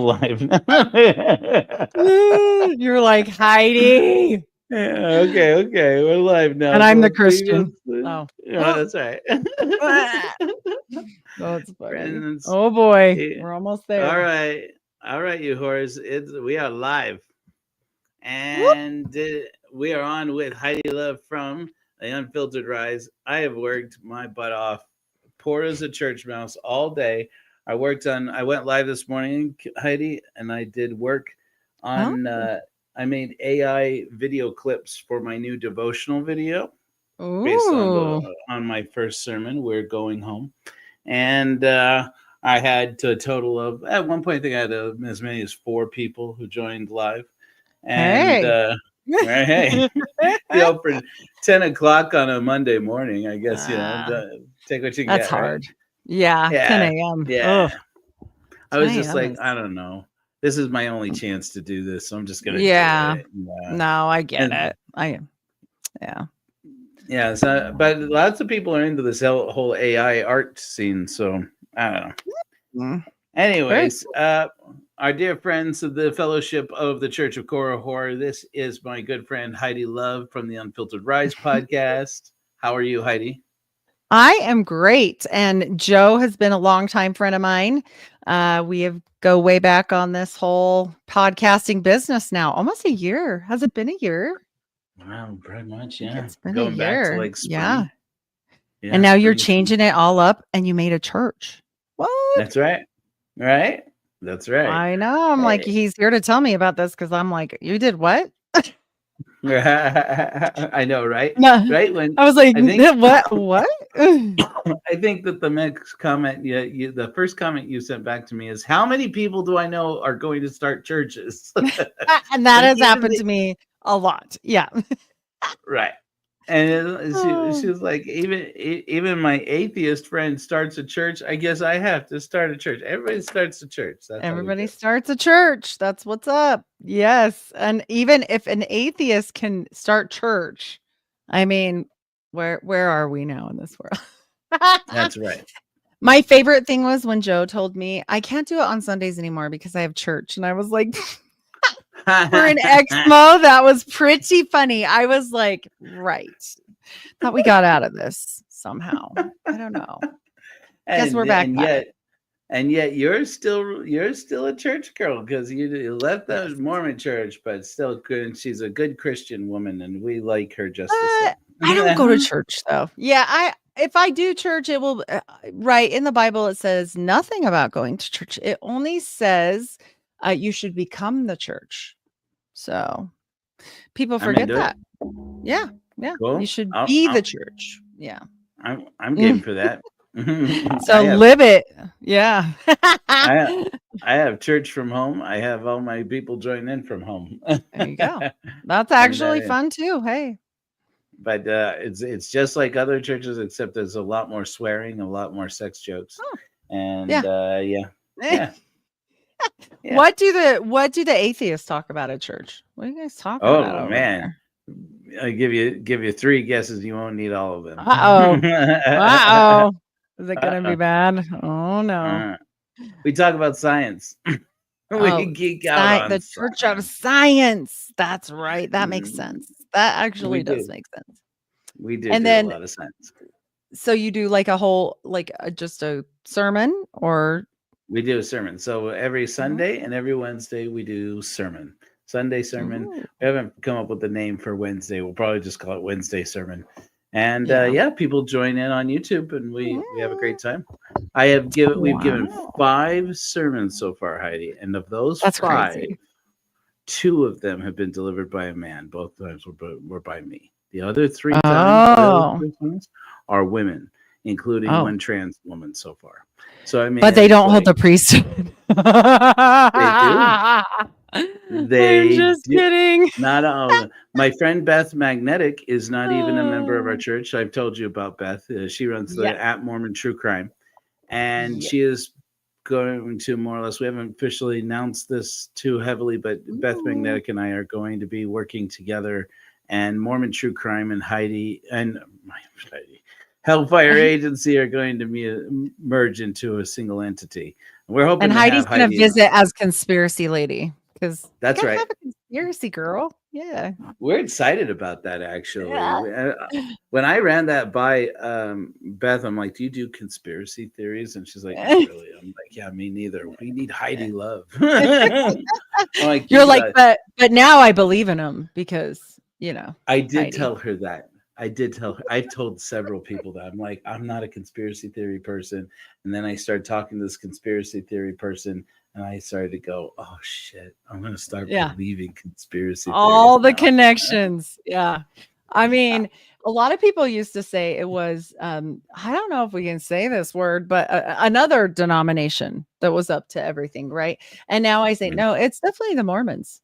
live. You're like, Heidi. Yeah, okay. We're live now. And I'm the Christian. Oh. Yeah, that's right. Oh, it's funny. Friends. Oh boy, Yeah. we're almost there. All right, you whores. We are live, and we are on with Heidi Luv from the Unfiltered Rise. I have worked my butt off, poor as a church mouse, all day. I went live this morning, Heidi, and I did work on. I made AI video clips for my new devotional video. Ooh. Based on my first sermon, We're Going Home. And I had to a total of, at one point, I think I had as many as 4 people who joined live. And hey, for 10 o'clock on a Monday morning, I guess, take what you can get. That's hard. Right? Yeah, 10 a.m. Yeah. I was just like, I don't know. This is my only chance to do this, so I'm just gonna do it. No, I get it. Yeah. So, but lots of people are into this whole AI art scene, so I don't know. Anyways, our dear friends of the Fellowship of the Church of Korihor, this is my good friend Heidi Luv from the Unfiltered Rise podcast. How are you, Heidi? I am great, and Joe has been a longtime friend of mine. We go way back on this whole podcasting business now. Almost a year. Has it been a year? Wow, pretty much, yeah. It's been going a year. Back to like spring. Yeah, and now you're changing it all up, and you made a church. What? That's right. Right? That's right. I know. I'm like, he's here to tell me about this because I'm like, you did what? I know, right? No. Right? When I was like, what? I think that the next comment, the first comment you sent back to me is, how many people do I know are going to start churches? And that has happened to me a lot. Yeah. Right. And she was like, even my atheist friend starts a church. I guess I have to start a church. Everybody starts a church. Everybody starts a church. That's what's up. Yes. And even if an atheist can start church, I mean, where are we now in this world? That's right. My favorite thing was when Joe told me I can't do it on Sundays anymore because I have church. And I was like, for an expo, that was pretty funny. I was like, right. Thought we got out of this somehow. I don't know. Guess we're back. And yet you're still a church girl because you left the Mormon church, but still good. She's a good Christian woman, and we like her just the same. I don't go to church though. Yeah, if I do church, it will right in the Bible. It says nothing about going to church. It only says you should become the church. So people forget that. Yeah. Cool. You should be the church. Yeah. I'm game for that. So live it. Yeah. I have church from home. I have all my people join in from home. There you go. That's actually fun too. Hey. But it's just like other churches, except there's a lot more swearing, a lot more sex jokes. And yeah. What do the atheists talk about at church? What do you guys talk about? Oh man. I give you 3 guesses. You won't need all of them. Uh-oh. Is it gonna be bad? Oh no. We talk about science. We geek out on the Church of Science. That's right. That makes sense. That actually does make sense. We do a lot of science. So you do like a whole just a sermon, or we do a sermon. So every Sunday and every Wednesday we do sermon. Sunday sermon. Ooh. We haven't come up with the name for Wednesday. We'll probably just call it Wednesday sermon. And people join in on YouTube, and we have a great time. We've given 5 sermons so far, Heidi, and of those 5, crazy. 2 of them have been delivered by a man. Both times were by me. The other 3 times are women, including one trans woman so far. So I mean, but they don't hold the priesthood. They I'm just kidding. Not all of them. My friend Beth Magnetic is not even a member of our church. I've told you about Beth. She runs the At Mormon True Crime, and she is going to more or less. We haven't officially announced this too heavily, but Beth Magnetic and I are going to be working together, and Mormon True Crime and Heidi Hellfire Agency are going to merge into a single entity. We're hoping And to Heidi's have gonna Heidi. visit as conspiracy lady because That's gotta right. have a conspiracy girl. Yeah. We're excited about that, actually. Yeah. When I ran that by Beth, I'm like, "Do you do conspiracy theories?" And she's like, "Not really." I'm like, "Yeah, me neither. We need Heidi Luv." I'm like, You're "You like, got." but now I believe in him because I did Heidi. tell her that. I did tell her. I've told several people that. I'm like, I'm not a conspiracy theory person. And then I started talking to this conspiracy theory person, and I started to go, "Oh shit, I'm gonna start Yeah. believing conspiracy theories All the now." connections. Yeah. I mean, a lot of people used to say it was I don't know if we can say this word, but another denomination that was up to everything, right? And now I say no, it's definitely the Mormons.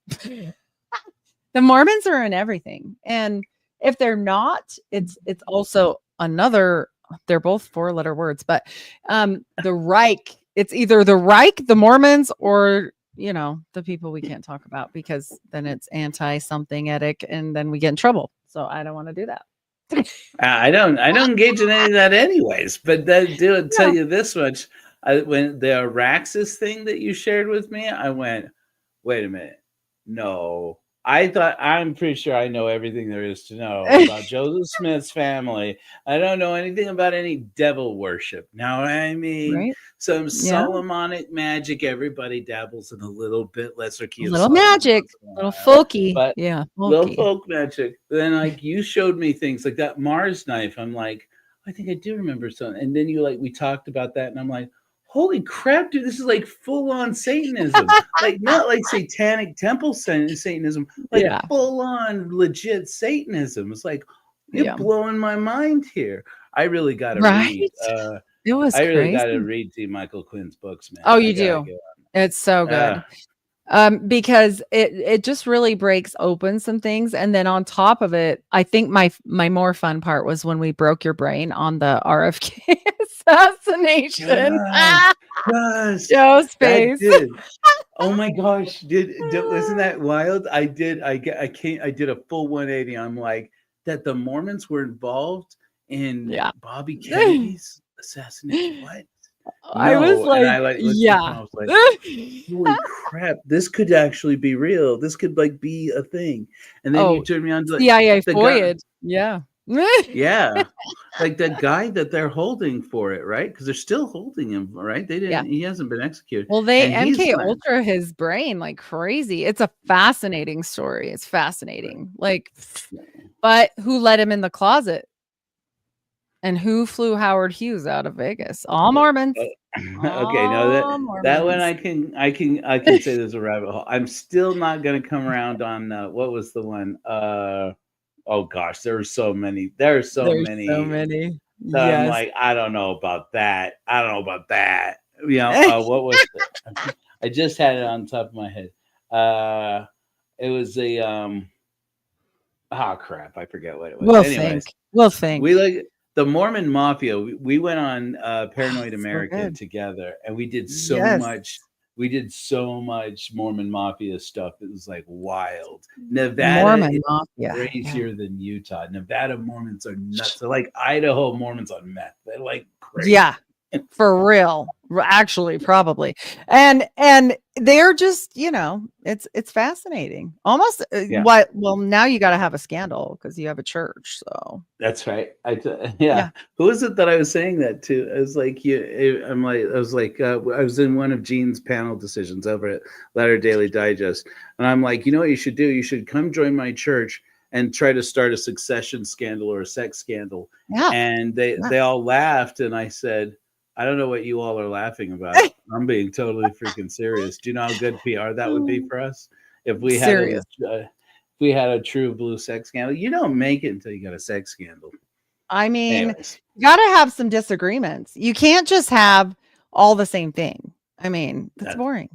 The Mormons are in everything. And if they're not, it's also another, they're both four-letter words, but the Reich, it's either the Reich, the Mormons, or the people we can't talk about because then it's anti something etic and then we get in trouble. So I don't want to do that. I don't engage in any of that anyways, but that do tell No. you this much. When the Araxis thing that you shared with me, I went, wait a minute. No. I'm pretty sure I know everything there is to know about Joseph Smith's family. I don't know anything about any devil worship. Now, I mean, Right? some Yeah. Solomonic magic, everybody dabbles in a little bit, lesser key A of little Solomon magic, once in a little while. folky. But Yeah. little Folky. folk magic. Then like you showed me things like that Mars knife. I'm like, I think I do remember something. And then we talked about that, and I'm like, holy crap, dude, this is like full on Satanism. Like not like satanic temple Satanism, like Yeah. full on legit Satanism. It's like you're Yeah. blowing my mind here. I really got to Right? read. It was I really got to crazy. read T. Michael Quinn's books, man. Oh, I you gotta do. get It's so on. good. Because it just really breaks open some things, and then on top of it, I think my more fun part was when we broke your brain on the RFK assassination. Yes, yes, Joe's that face. did. Oh my gosh, isn't that wild? I did a full 180. I'm like that the Mormons were involved in Yeah. Bobby Kennedy's assassination. What? I was No, and like, I like looked at him. yeah. I was like, holy crap, this could actually be real. This could like be a thing. And then you Oh, turned me on to like CIA the guy. FOIA'd. Yeah. Yeah, like the guy that they're holding for it, right? Because they're still holding him, right? Yeah. He hasn't been executed, Well, they and he's MK like, Ultra his brain like crazy. It's a fascinating story. It's fascinating. Like, but who let him in the closet? And who flew Howard Hughes out of Vegas? All Mormons. okay, no, All that one Mormons. I can say there's a rabbit hole. I'm still not gonna come around on what was the one? Oh gosh, there are so many. There are so There's many. so many. That I'm Yes. like, I don't know about that. I don't know about that. You know, what was it? I just had it on top of my head. It was a oh crap, I forget what it was. Anyways, We'll think. we like the Mormon Mafia. We went on Paranoid So America good. together, and we did so Yes. much. We did so much Mormon Mafia stuff. It was like wild. Nevada Mormon is Mafia. crazier than Utah. Nevada Mormons are nuts. They're like Idaho Mormons on meth. They're like crazy. Yeah. For real. Actually, probably. And they're just, it's fascinating. Almost Yeah. well, now you got to have a scandal because you have a church. So That's right. Yeah. Who is it that I was saying that to? I was like, I was in one of Gene's panel decisions over at Latter Daily Digest, and I'm like, you know what you should do? You should come join my church and try to start a succession scandal or a sex scandal. Yeah. And they all laughed, and I said, I don't know what you all are laughing about. I'm being totally freaking serious. Do you know how good PR that would be for us if we had a true blue sex scandal? You don't make it until you got a sex scandal. I mean, Anyways. you got to have some disagreements. You can't just have all the same thing. I mean, that's boring.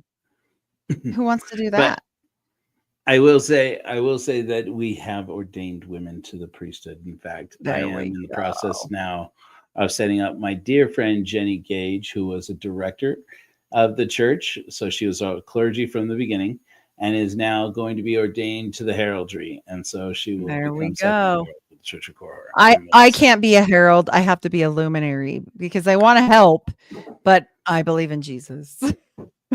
Who wants to do that? But I will say that we have ordained women to the priesthood. In fact, I am in the process now of setting up my dear friend Jenny Gage, who was a director of the church. So she was a clergy from the beginning and is now going to be ordained to the heraldry. And so she will become secretary of the Church of Korihor. I can't be a herald. I have to be a luminary because I want to help, but I believe in Jesus.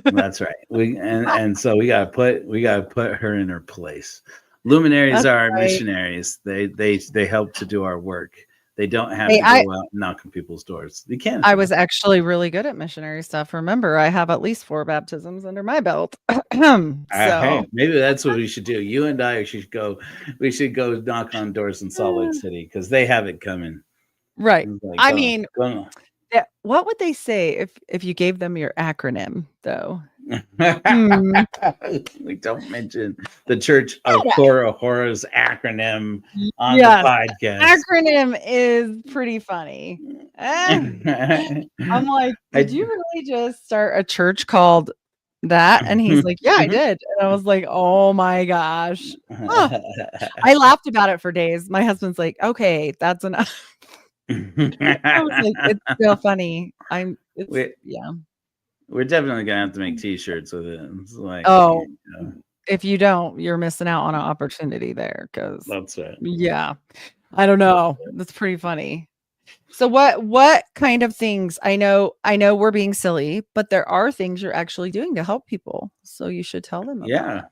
That's right. And so we gotta put her in her place. Luminaries That's are our right. missionaries. They help to do our work. They don't have to go out and knock on people's doors. They can. I was actually really good at missionary stuff. Remember, I have at least 4 baptisms under my belt. So hey, maybe that's what we should do. You and I should go. We should go knock on doors in Salt Lake City because they have it coming. Right. Like, I mean, what would they say if you gave them your acronym, though? We don't mention the Church of Korihor's acronym on the podcast. Acronym is pretty funny. I'm like, did you really just start a church called that? And he's like, yeah, I did. And I was like, oh my gosh. Huh. I laughed about it for days. My husband's like, okay, that's enough. I was like, it's still funny. We're definitely gonna have to make T-shirts with it. It's like, if you don't, you're missing out on an opportunity there. Because that's right. Yeah, I don't know. That's pretty funny. So what kind of things? I know we're being silly, but there are things you're actually doing to help people. So you should tell them about it.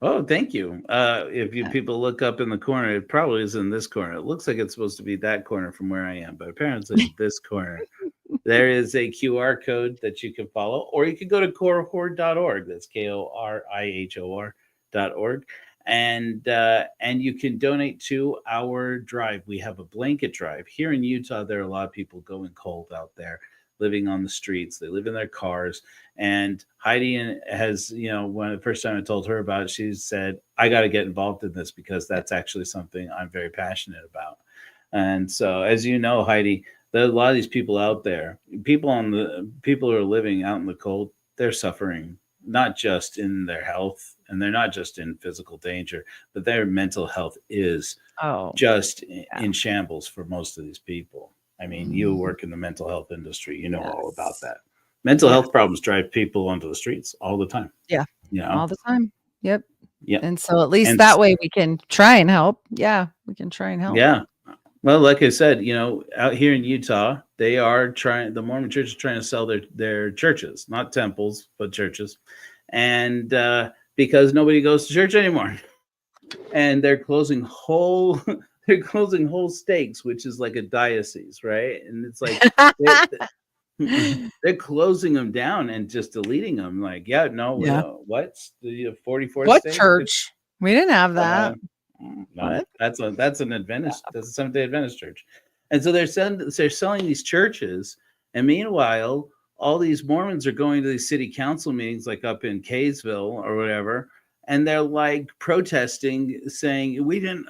Oh, thank you. If you people look up in the corner, it probably is in this corner. It looks like it's supposed to be that corner from where I am, but apparently it's this corner. There is a QR code that you can follow, or you can go to korihor.org. That's KORIHOR.org. And you can donate to our drive. We have a blanket drive. Here in Utah, there are a lot of people going cold out there, living on the streets. They live in their cars. And Heidi has, when the first time I told her about it, she said, I got to get involved in this because that's actually something I'm very passionate about. And so, as you know, Heidi, there are a lot of these people out there, people who are living out in the cold, they're suffering, not just in their health, and they're not just in physical danger, but their mental health is just in shambles for most of these people. I mean, you work in the mental health industry, you know all about that. Mental health problems drive people onto the streets all the time. Yeah. All the time. Yep. Yeah. And so at least that way we can try and help. Yeah, we can try and help. Yeah. Well, like I said, out here in Utah, the Mormon Church is trying to sell their churches, not temples, but churches. And because nobody goes to church anymore. And they're closing whole stakes, which is like a diocese, right? And it's like they're closing them down and just deleting them. Like, what's the 44th what state? church? We didn't have that. No, that's an Adventist. That's a Seventh-day Adventist church. And so they're selling these churches, and meanwhile, all these Mormons are going to these city council meetings, like up in Kaysville or whatever, and they're like protesting, saying we didn't,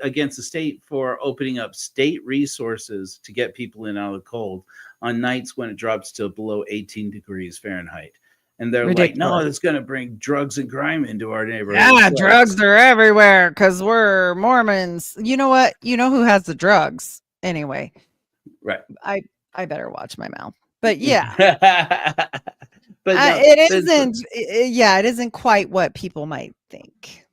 against the state for opening up state resources to get people in out of the cold on nights when it drops to below 18 degrees Fahrenheit. And they're like, no, it's going to bring drugs and crime into our neighborhood. Yeah, drugs are everywhere because we're Mormons. You know what? You know who has the drugs anyway. Right. I better watch my mouth. But yeah. But it isn't. It isn't quite what people might think.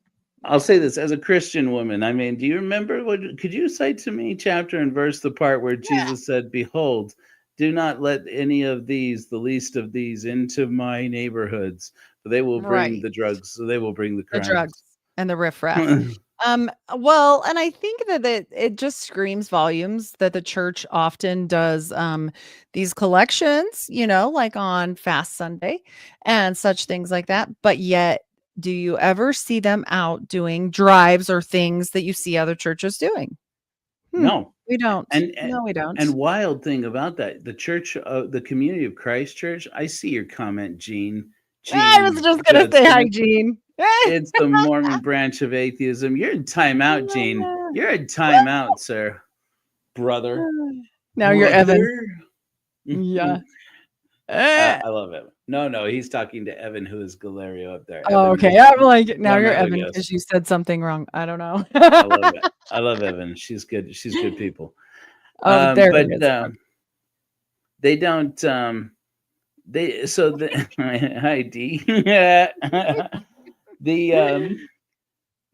I'll say this as a Christian woman. I mean, do you remember could you cite to me chapter and verse the part where Jesus said, behold, do not let any of these, the least of these, into my neighborhoods, for they will bring the drugs. So they will bring the crimes. The drugs and the riffraff. Well, and I think that it just screams volumes that the church often does these collections, like on Fast Sunday and such things like that. But yet, do you ever see them out doing drives or things that you see other churches doing? No. We don't. No, we don't. And wild thing about that, the Community of Christ Church, I see your comment, Gene. I was just going to say hi, Gene. It's the Mormon branch of atheism. You're in timeout, Gene. You're in timeout, sir. Brother. Now you're Evan. Yeah. I love it. No, he's talking to Evan, who is Galerio up there. Oh, okay. I'm like, now you're Evan because you said something wrong. I don't know. I love it. I love Evan. She's good. She's good people. But they don't. Hi, D.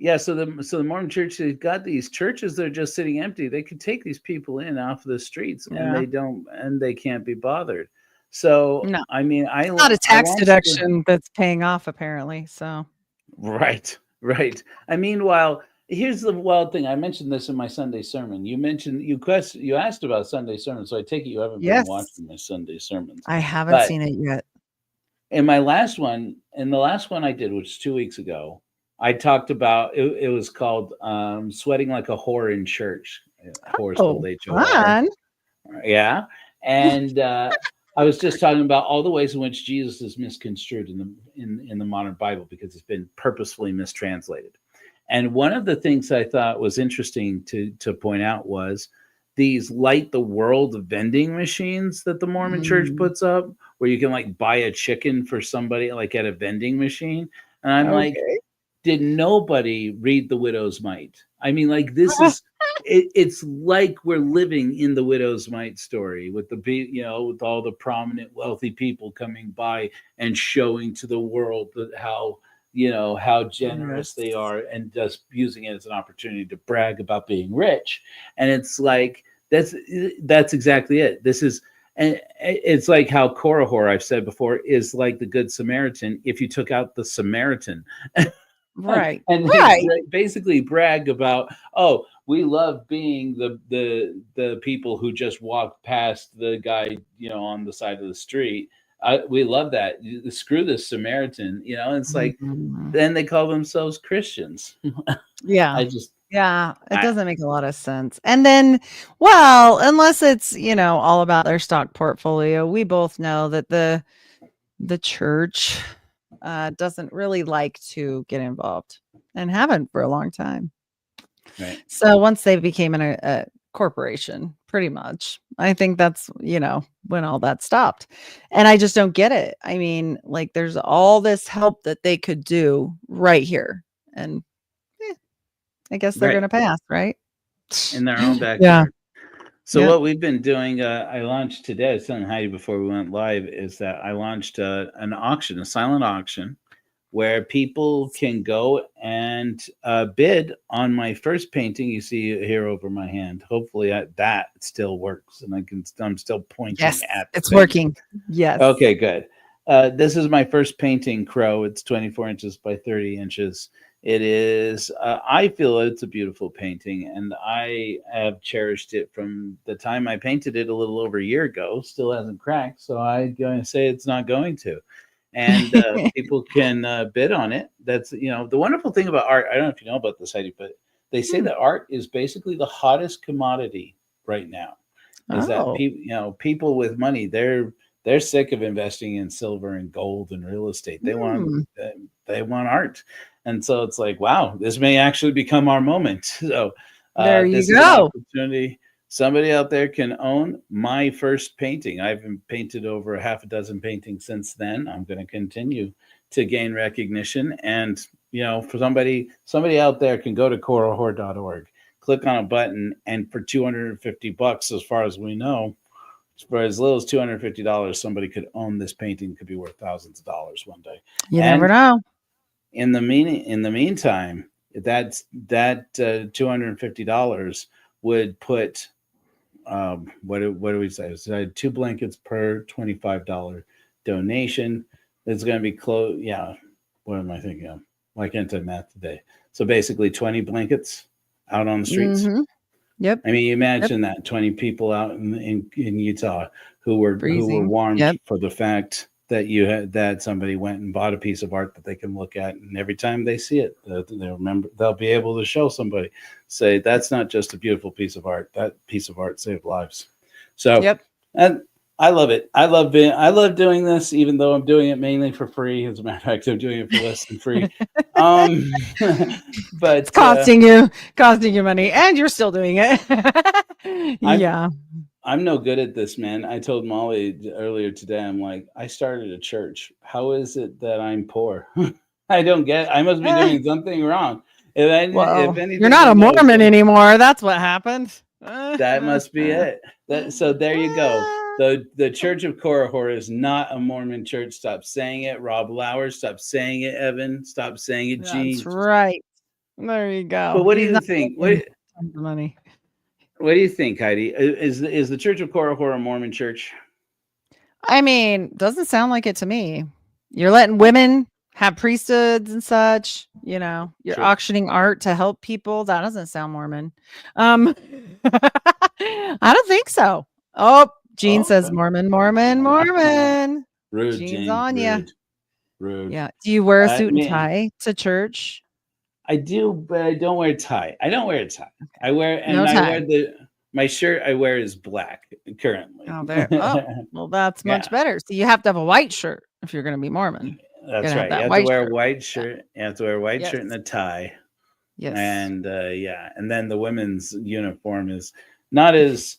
Yeah, so the Mormon church, they've got these churches that are just sitting empty. They could take these people in off the streets, and Yeah. they can't be bothered. So No. I mean, It's not a I tax launched the deduction that's paying off apparently, so right, right. I meanwhile, here's the wild thing. I mentioned this in my Sunday sermon. You asked about Sunday sermons, so I take it you haven't been yes. watching my Sunday sermons. I haven't But seen it yet. in the last one I did, which was 2 weeks ago, I talked about it was called Sweating Like a Whore in Church. Whore spelled Oh, HOR. fun. Yeah. And I was just talking about all the ways in which Jesus is misconstrued in the modern Bible because it's been purposefully mistranslated. And one of the things I thought was interesting to point out was these light the world vending machines that the Mormon church Mm, puts up, where you can like buy a chicken for somebody like at a vending machine. And I'm like, okay. did nobody read The Widow's Mite? I mean, like this is it's like we're living in the Widow's Mite story with with all the prominent wealthy people coming by and showing to the world that how generous they Yes. are and just using it as an opportunity to brag about being rich. And it's like that's exactly it. This is and it's like how Korihor, I've said before, is like the Good Samaritan if you took out the Samaritan. Right. And they Right. basically brag about, oh, we love being the people who just walk past the guy on the side of the street. We love that. Screw this Samaritan. It's like Mhm. then they call themselves Christians. Yeah. I just Yeah, it I, doesn't make a lot of sense. And then, well, unless it's, all about their stock portfolio, we both know that the church doesn't really like to get involved and haven't for a long time. right, So once they became a corporation, pretty much, I think that's, when all that stopped. And I just don't get it. I mean, like there's all this help that they could do right here. And eh, I guess they're right, going to pass, right? in their own Yeah. backyard. So Yep. what we've been doing, I launched today. I was telling Heidi before we went live is that I launched an auction, a silent auction, where people can go and bid on my first painting. You see here over my hand. Hopefully that still works, and I'm still pointing Yes, at the it's thing. working. Yes. Okay, good. This is my first painting, Crow. It's 24 inches by 30 inches. It is, I feel it's a beautiful painting, and I have cherished it from the time I painted it a little over a year ago. Still hasn't cracked, so I'm going to say it's not going to. And people can bid on it. That's, the wonderful thing about art. I don't know if you know about this, Heidi, but they say Hmm. that art is basically the hottest commodity right now. Is that Oh. people with money, they're sick of investing in silver and gold and real estate. Hmm. They want art, and so it's like, wow, this may actually become our moment. So There you this is an go. opportunity. Somebody out there can own my first painting. I've painted over a half a dozen paintings since then. I'm going to continue to gain recognition, and for somebody out there can go to korihor.org, click on a button, and for $250, as far as we know, for as little as $250, somebody could own this painting. Could be worth thousands of dollars one day. You never And know. in the meantime, that $250 would put what do we say? So 2 blankets per $25 donation. It's going to be close. Yeah, what am I thinking of? Why can't I math today? So basically, 20 blankets out on the streets. Mhm. Yep. I mean, you Yep. imagine that 20 people out in Utah who were Freezing. warmed Yep. for the fact that somebody went and bought a piece of art that they can look at, and every time they see it, they'll be able to show somebody, say that's not just a beautiful piece of art. That piece of art saved lives. So, Yep. and I love it. I love doing this, even though I'm doing it mainly for free. As a matter of fact, I'm doing it for less than free. Um, It's but costing you money, and you're still doing it. I'm Yeah. I'm no good at this, man. I told Molly earlier today, I'm like, I started a church. How is it that I'm poor? I don't get, I must be Eh, doing something wrong. If well, you're anything, not I a know it's Mormon anymore. That's what happened. that must be it. So there you go. The Church of Korihor is not a Mormon church. Stop saying it, Rob Lauer. Stop saying it, Evan. Stop saying it, That's Gene. right. There you go. But what do He's you not think? making tons of money. What do you think, Heidi? Is the Church of Korihor a Mormon church? I mean, doesn't sound like it to me. You're letting women have priesthoods and such, you're True. auctioning art to help people. That doesn't sound Mormon. I don't think so. Oh, Gene says Okay. Mormon, Mormon, Mormon. Rude, Gene's Gene. on you. Rude. Yeah. Do you wear a suit and Me, tie to church? I do, but I don't wear a tie. I don't wear a tie. I wear No tie. my shirt I wear is black currently. Oh, there. Oh, well, that's Yeah. much better. So you have to have a white shirt if you're going to be Mormon. That's Gonna have right. that You have to white wear a shirt. white shirt. You have to wear a white Yes. shirt and a tie. Yes. And and then the women's uniform is not as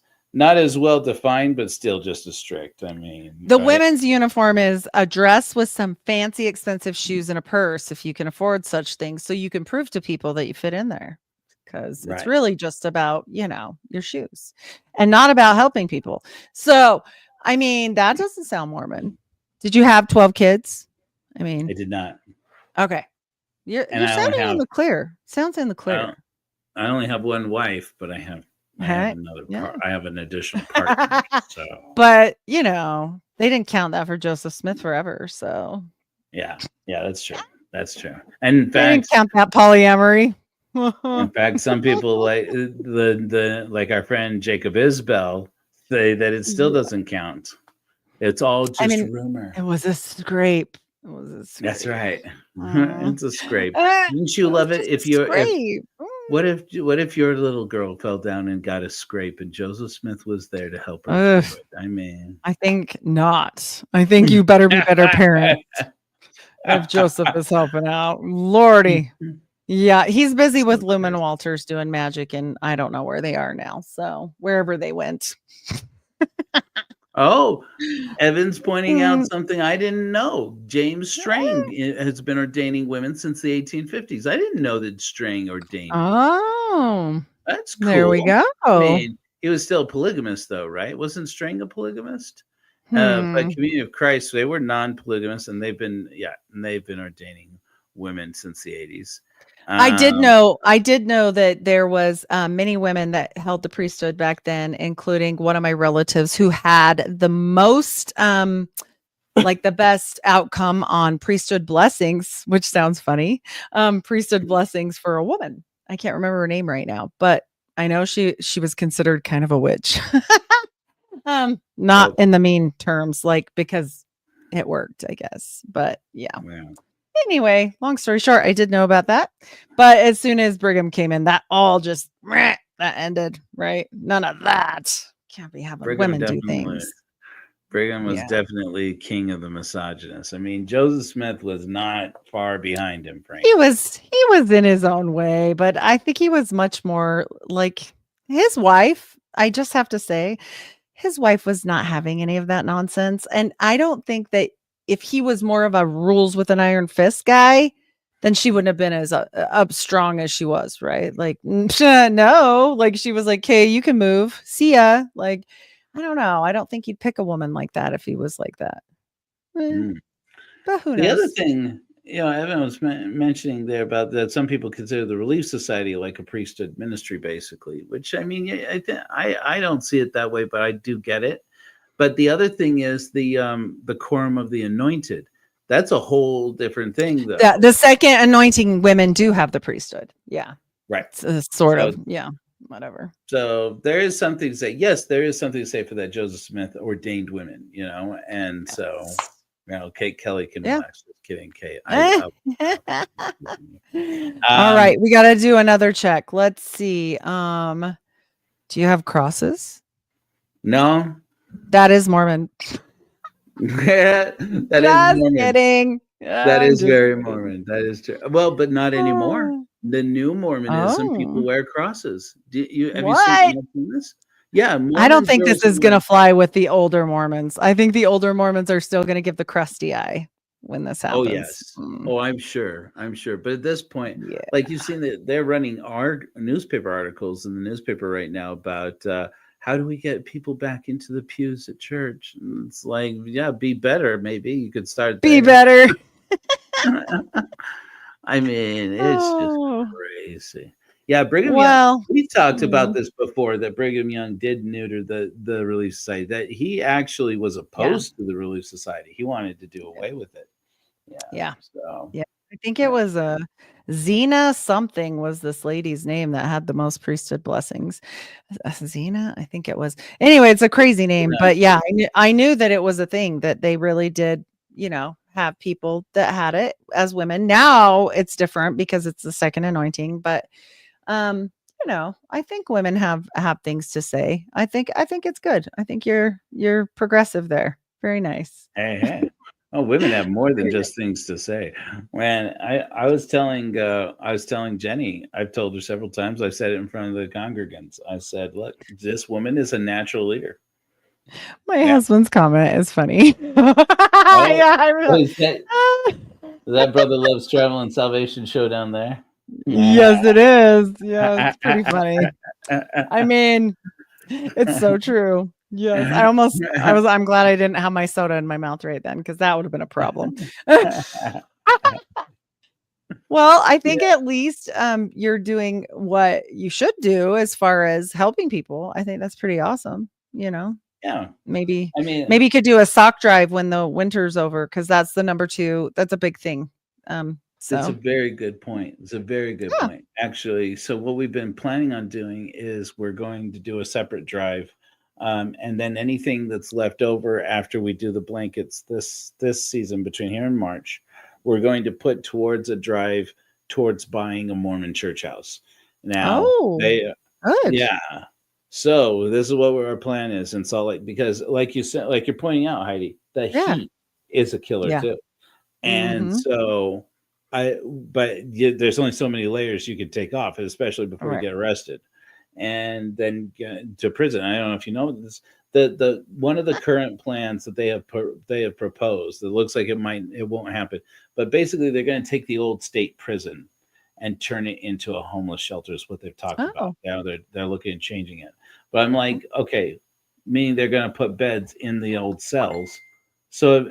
well defined, but still just as strict. I mean, the right? women's uniform is a dress with some fancy, expensive shoes and a purse, if you can afford such things, so you can prove to people that you fit in there. Because it's really just about, your shoes and not about helping people. So, I mean, that doesn't sound Mormon. Did you have 12 kids? I mean, I did not. Okay. You're sounding in the clear. Sounds in the clear. I only have one wife, but I have another part. I have an additional partner. So, but they didn't count that for Joseph Smith forever. So, yeah, that's true. That's true. And in they didn't fact, count that polyamory. in fact, some people like like our friend Jacob Isbell say that it still doesn't count. It's all just rumor. It was a scrape. That's right. It's a scrape. Wouldn't you love it if what if your little girl fell down and got a scrape and Joseph Smith was there to help her through it? I mean, I think not. I think you better be better parent if Joseph is helping out. Lordy. Yeah, he's busy with Lumen Walters doing magic, and I don't know where they are now. So wherever they went. Oh, Evan's pointing out something I didn't know. James Strang has been ordaining women since the 1850s. I didn't know that Strang ordained. Oh, that's cool. There we go. I mean, he was still polygamous, though, right? Wasn't Strang a polygamist? But Community of Christ, they were non-polygamous, and they've been ordaining women since the 80s. I did know that there was many women that held the priesthood back then, including one of my relatives who had the most like the best outcome on priesthood blessings, which sounds funny. Priesthood blessings for a woman. I can't remember her name right now, but I know she was considered kind of a witch. Not in the mean terms, like because it worked, I guess. But yeah. Anyway, long story short, I did know about that. But as soon as Brigham came in, that all just that ended, right? None of that. Can't be having women do things. Brigham was definitely king of the misogynists. I mean, Joseph Smith was not far behind him, frankly. He was in his own way, but I think he was much more like his wife. I just have to say, his wife was not having any of that nonsense. And I don't think that if he was more of a rules with an iron fist guy, then she wouldn't have been as up strong as she was, right? Like, no, like she was like, "Okay, you can move. See ya." Like, I don't know. I don't think he'd pick a woman like that if he was like that. But who knows? The other thing, Evan was mentioning there about that some people consider the Relief Society like a priesthood ministry, basically. Which I mean, I don't see it that way, but I do get it. But the other thing is the quorum of the anointed. That's a whole different thing, though. The second anointing women do have the priesthood. Yeah. Right. Sort of. Yeah. Whatever. So there is something to say. Yes, there is something to say for that Joseph Smith ordained women, and so, Kate Kelly can relax. Just kidding, Kate. All right. We got to do another check. Let's see. Do you have crosses? No. That is Mormon. That is Mormon. Kidding. That is very Mormon. That is true. Well, but not anymore. The new Mormonism, people wear crosses. Have you seen this? Yeah. I don't think this is going to fly with the older Mormons. I think the older Mormons are still going to give the crusty eye when this happens. Oh, yes. Oh, I'm sure. But at this point, like you've seen that they're running our newspaper articles in the newspaper right now about how do we get people back into the pews at church? And it's like, be better. Maybe you could start there. Be better. I mean, it's just Oh, crazy. Yeah, Brigham Young. well, We talked about mm, this before that Brigham Young did neuter the Relief Society. That he actually was yeah, opposed to the Relief Society. He wanted to do away with it. Yeah. yeah, So yeah. I think it yeah. was Xena something was this lady's name that had the most priesthood blessings. Xena, I think it was. Anyway, it's a crazy name, but yeah, I knew that it was a thing that they really did, have people that had it as women. Now it's different because it's the second anointing, but I think women have things to say. I think it's good. I think you're progressive there. Very nice. Hey. Oh, women have more than Very just things to say. When I was telling Jenny, I've told her several times, I've said it in front of the congregants. I said, look, this woman is a natural leader. My Yeah. husband's comment is funny. Oh, Yeah, I oh, really. is that Brother Love's Travel and Salvation show down there? Yes, it is. Yeah, it's pretty funny. I mean, it's so true. Yes, I'm glad I didn't have my soda in my mouth right then because that would have been a problem. Well, I think Yeah. at least you're doing what you should do as far as helping people. I think that's pretty awesome. Yeah. Maybe I mean, maybe you could do a sock drive when the winter's over because that's the number two. That's a big thing. it's a So very good point. It's a very good yeah. point, actually. So what we've been planning on doing is we're going to do a separate drive, and then anything that's left over after we do the blankets this season between here and March, we're going to put towards a drive towards buying a Mormon church house. Now Oh, they, good. yeah. So this is what our plan is in Salt Lake because, like you said, like you're pointing out, Heidi, the Yeah. heat is a killer Yeah. too. And Mhm. so there's only so many layers you could take off, especially before you Right. get arrested and then get to prison. I don't know if you know this. The one of the current plans that they have proposed, it looks like it won't happen, but basically they're going to take the old state prison and turn it into a homeless shelter is what they've talked about. Oh. Now they're looking at changing it. But I'm like, okay, meaning they're going to put beds in the old cells. So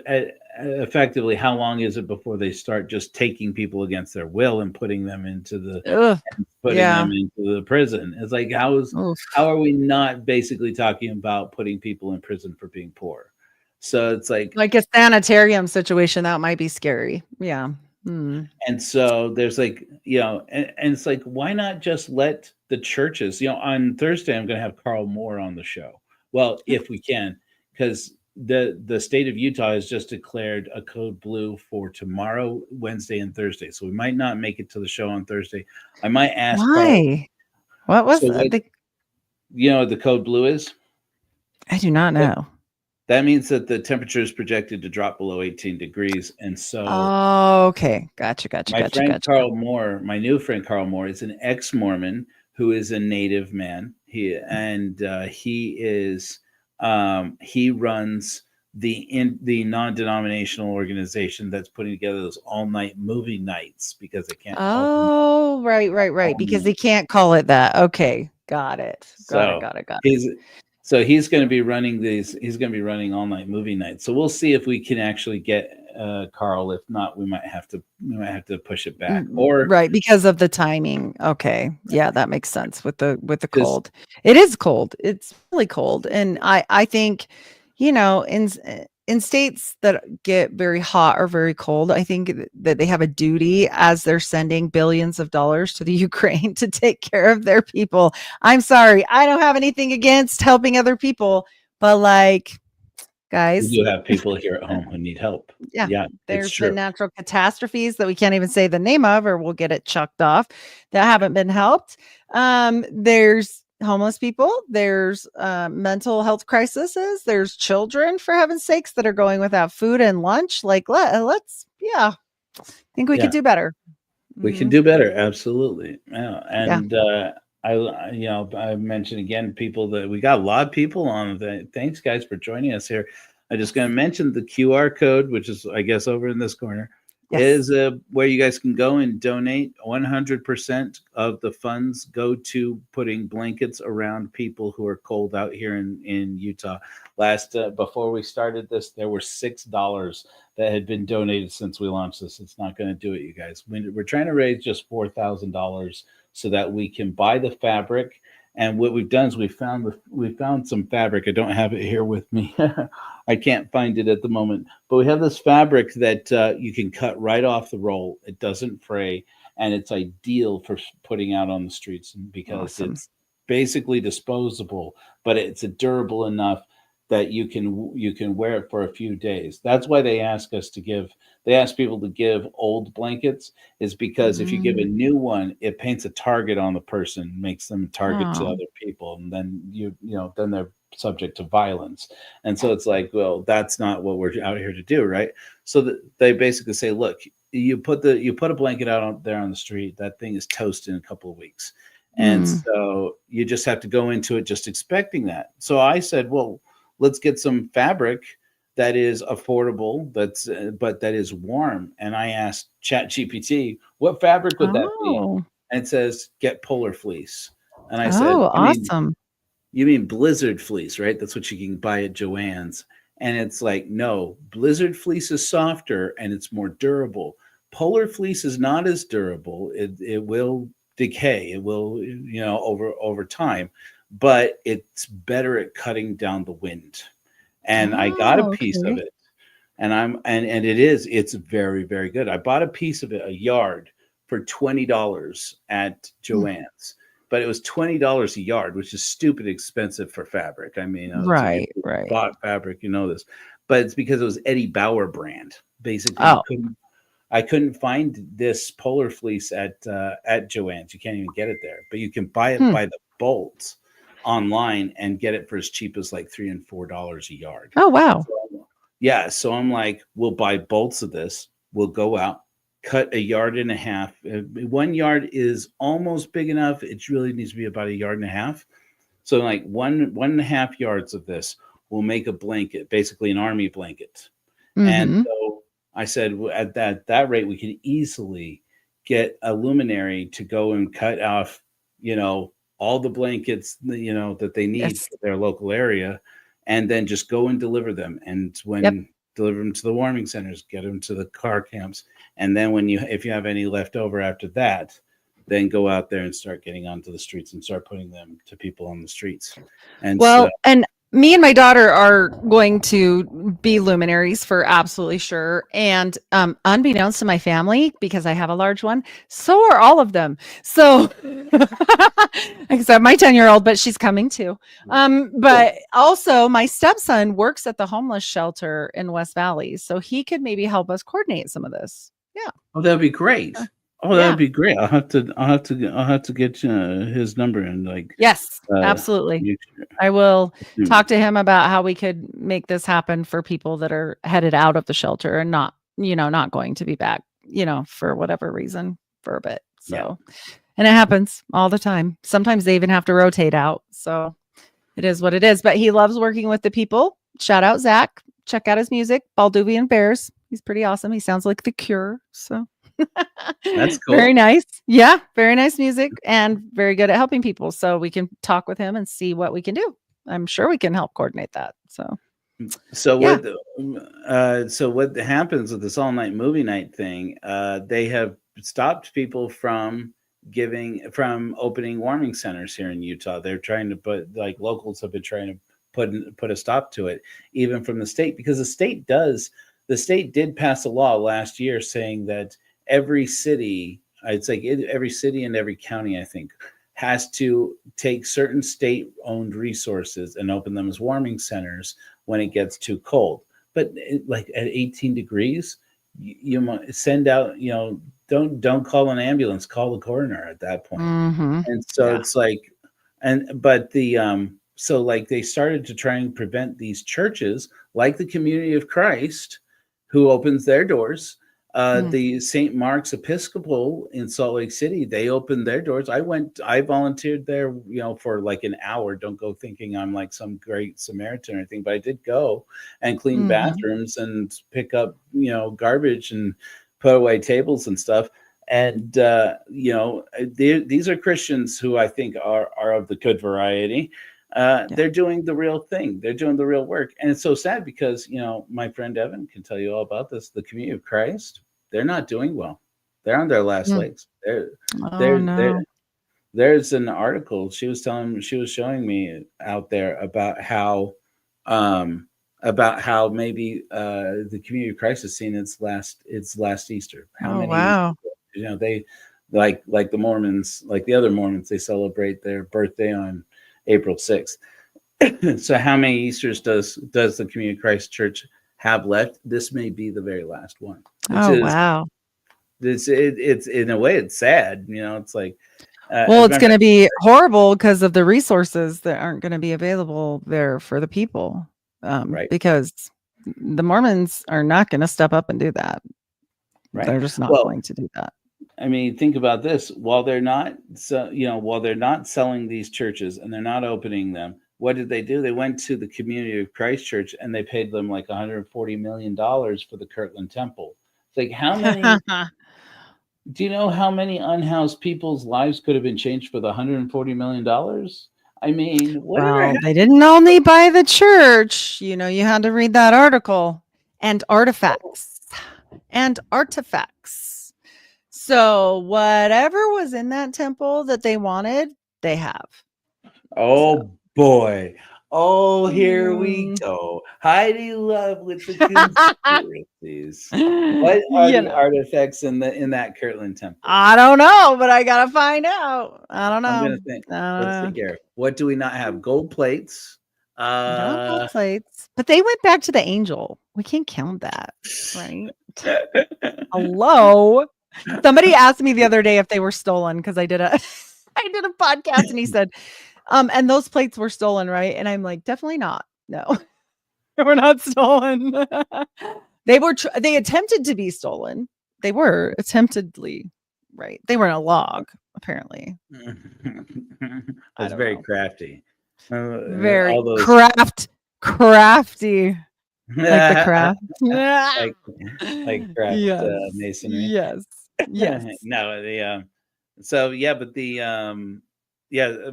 effectively, how long is it before they start just taking people against their will and Ugh. putting them Yeah. into the prison? It's like Oof. how are we not basically talking about putting people in prison for being poor? So it's like, Like a sanitarium situation, that might be scary. Yeah. Mm. and so there's like, and it's like, why not just let the churches, on Thursday, I'm going to have Carl Moore on the show. Well, if we can, because the state of Utah has just declared a code blue for tomorrow, Wednesday, and Thursday. So we might not make it to the show on Thursday. I might ask Carl. Why? What was So what, the the code blue is? I do not That, know. that means that the temperature is projected to drop below 18 degrees. And so Oh, okay. Gotcha, gotcha, my gotcha, friend gotcha. Carl Moore, my new friend Carl Moore, is an ex-Mormon who is a native man. He runs the non-denominational organization that's putting together those all-night movie nights because they can't call them Oh, right. all Because they night. can't call it that. Okay. Got it. Got it, So got it, got it. he's he's going to be running these. He's going to be running all-night movie nights. So we'll see if we can actually get Carl. If not, we might have to push it back or Right, because of the timing. Okay. Yeah, that makes sense with the just cold. It is cold. It's really cold. And I think, in states that get very hot or very cold, I think that they have a duty as they're sending billions of dollars to the Ukraine to take care of their people. I'm sorry. I don't have anything against helping other people, but like, we guys, do have people here at home who need help. yeah, Yeah, it's there's been true. natural catastrophes that we can't even say the name of, or we'll get it chucked off, that haven't been helped. There's homeless people, there's mental health crises, there's children, for heaven's sakes, that are going without food and lunch. Like, let's, yeah, I think we could Yeah, do better. we can Hmm. do better. Absolutely. Yeah, Yeah. and I mentioned again people that we got a lot of people on. Thanks, guys, for joining us here. I'm just going to mention the QR code, which is, I guess, over in this corner, Yes. is where you guys can go and donate. 100% of the funds go to putting blankets around people who are cold out here in Utah. before we started this, there were $6 that had been donated since we launched this. It's not going to do it, you guys. We're trying to raise just $4,000 so that we can buy the fabric. And what we've done is we found some fabric. I don't have it here with me. I can't find it at the moment. But we have this fabric that you can cut right off the roll. It doesn't fray, and it's ideal for putting out on the streets because it's basically disposable, but it's durable enough that you can wear it for a few days. That's why they ask people to give old blankets, is because if you give a new one, it paints a target on the person, makes them a target to other people, and then then they're subject to violence. And so it's like, well, that's not what we're out here to do, right? So they basically say, look, you put a blanket out there on the street, that thing is toast in a couple of weeks. And so you just have to go into it just expecting that. So I said, well, let's get some fabric that is affordable, but that is warm. And I asked ChatGPT, what fabric would that be? And it says, get polar fleece. And I said, awesome. You mean blizzard fleece, right? That's what you can buy at Joann's. And it's like, no, blizzard fleece is softer and it's more durable. Polar fleece is not as durable. It will decay. It will, over time, but it's better at cutting down the wind. And I got a piece of it, and it's very, very good. I bought a piece of it, a yard, for $20 at Joann's, but it was $20 a yard, which is stupid expensive for fabric. I mean, right. Bought fabric, this, but it's because it was Eddie Bauer brand. Basically, I couldn't find this polar fleece at Joann's. You can't even get it there, but you can buy it by the bolts online and get it for as cheap as like $3 and $4 a yard. Oh, wow. So I'm like, we'll buy bolts of this. We'll go out, cut 1.5 yards. 1 yard is almost big enough. It really needs to be about 1.5 yards. So like 1.5 yards of this will make a blanket, basically an army blanket. And so I said, at that rate, we could easily get a luminary to go and cut off, all the blankets, that they need for their local area, and then just go and deliver them. And deliver them to the warming centers, get them to the car camps. And then if you have any left over after that, then go out there and start getting onto the streets and start putting them to people on the streets. And and me and my daughter are going to be luminaries for absolutely sure. And unbeknownst to my family, because I have a large one, so are all of them. So except my 10-year-old, but she's coming too. But also my stepson works at the homeless shelter in West Valley. So he could maybe help us coordinate some of this. Yeah. Oh, that'd be great. That'd be great. I'll have to get his number and yes, absolutely. I will talk to him about how we could make this happen for people that are headed out of the shelter and not going to be back, for whatever reason for a bit. So, and it happens all the time. Sometimes they even have to rotate out. So it is what it is, but he loves working with the people. Shout out Zach. Check out his music, Balduvian Bears. He's pretty awesome. He sounds like The Cure. So that's cool. Very nice. Yeah. Very nice music and very good at helping people. So we can talk with him and see what we can do. I'm sure we can help coordinate that. What happens with this all night movie night thing? They have stopped people from opening warming centers here in Utah. They're trying to locals have been trying to put a stop to it, even from the state, because the state did pass a law last year saying that every city and every county, I think, has to take certain state-owned resources and open them as warming centers when it gets too cold. But at 18 degrees, you might send out, don't call an ambulance, call the coroner at that point. And so it's they started to try and prevent these churches, like the Community of Christ, who opens their doors. The St. Mark's Episcopal in Salt Lake City, they opened their doors. I volunteered there, for like an hour. Don't go thinking I'm like some great Samaritan or anything, but I did go and clean bathrooms and pick up, garbage and put away tables and stuff. And, these are Christians who I think are of the good variety. they're doing the real thing. They're doing the real work. And it's so sad because, my friend Evan can tell you all about this. The Community of Christ, they're not doing well. They're on their last Mm. legs. They're, Oh they're, no. they're, there's an article she was showing me out there um, about how maybe the Community of Christ has seen its last Easter. How Oh many, wow. they like the Mormons, like the other Mormons, they celebrate their birthday on April 6th. So how many Easters does the Community of Christ Church have left? This may be the very last one, which Oh is wow. it's in a way it's sad. It's like Well, it's remember, going to be horrible because of the resources that aren't going to be available there for the people. right, Because the Mormons are not going to step up and do that. right. They're just not Well, going to do that. I mean, think about this. While they're not selling these churches and they're not opening them, what did they do? They went to the Community of Christ Church and they paid them like $140 million for the Kirtland Temple. It's like, how many? Do you know how many unhoused people's lives could have been changed for the $140 million? I mean, whatever. Well, they didn't only buy the church. You had to read that article and artifacts and artifacts. So whatever was in that temple that they wanted, they have. Oh boy. Oh, here we go. Heidi Luv with the conspiracies. What are the artifacts in that Kirtland Temple? I don't know, but I gotta find out. I don't know. I'm gonna think. Let's see here. What do we not have? Gold plates. Not gold plates, but they went back to the angel. We can't count that, right? Hello. Somebody asked me the other day if they were stolen because I did a podcast and he said, and those plates were stolen, right? And I'm like, definitely not. No, we're not stolen. They attempted to be stolen. They were attemptedly, right? They were in a log, apparently. It's very crafty. Very crafty. Like the craft. like craft masonry. Yes. No,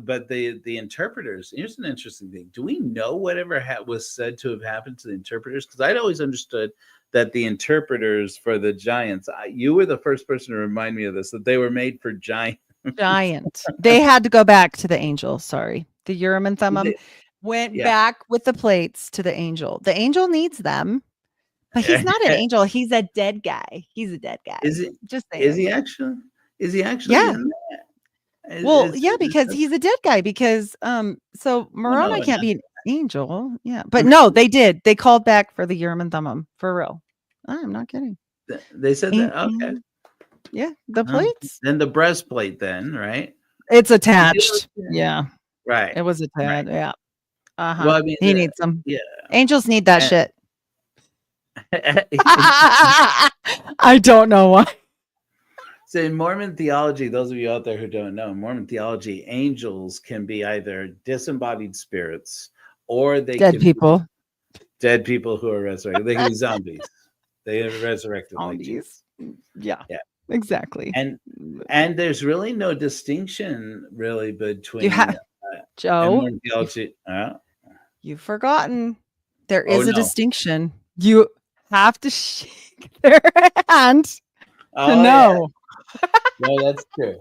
but the interpreters. Here's an interesting thing. Do we know whatever was said to have happened to the interpreters? Because I'd always understood that the interpreters for the giants. You were the first person to remind me of this. That they were made for giants. Giant. They had to go back to the angel. Sorry, the Urim and Thummim went back with the plates to the angel. The angel needs them. But he's not an angel. He's a dead guy. He's a dead guy. Is it? Just saying. Is he actually? Yeah. In that? Well, because he's a dead guy. Because so Moroni can't be an angel. Yeah, but no, they did. They called back for the Urim and Thummim for real. I'm not kidding. They said that. Okay. Yeah, the plates. Then the breastplate. Then right. It's attached. Yeah. Right. It was attached. Right. Yeah. Well, I mean, he needs them. Yeah. Angels need that shit. I don't know why. So in Mormon theology, those of you out there who don't know, Mormon theology, angels can be either disembodied spirits or they dead people who are resurrected. They can be zombies. They are resurrected zombies. Yeah, exactly. And there's really no distinction really between Joe Mormon theology. You've forgotten there is a distinction. You have to shake their hand to know. Yeah. No, that's true.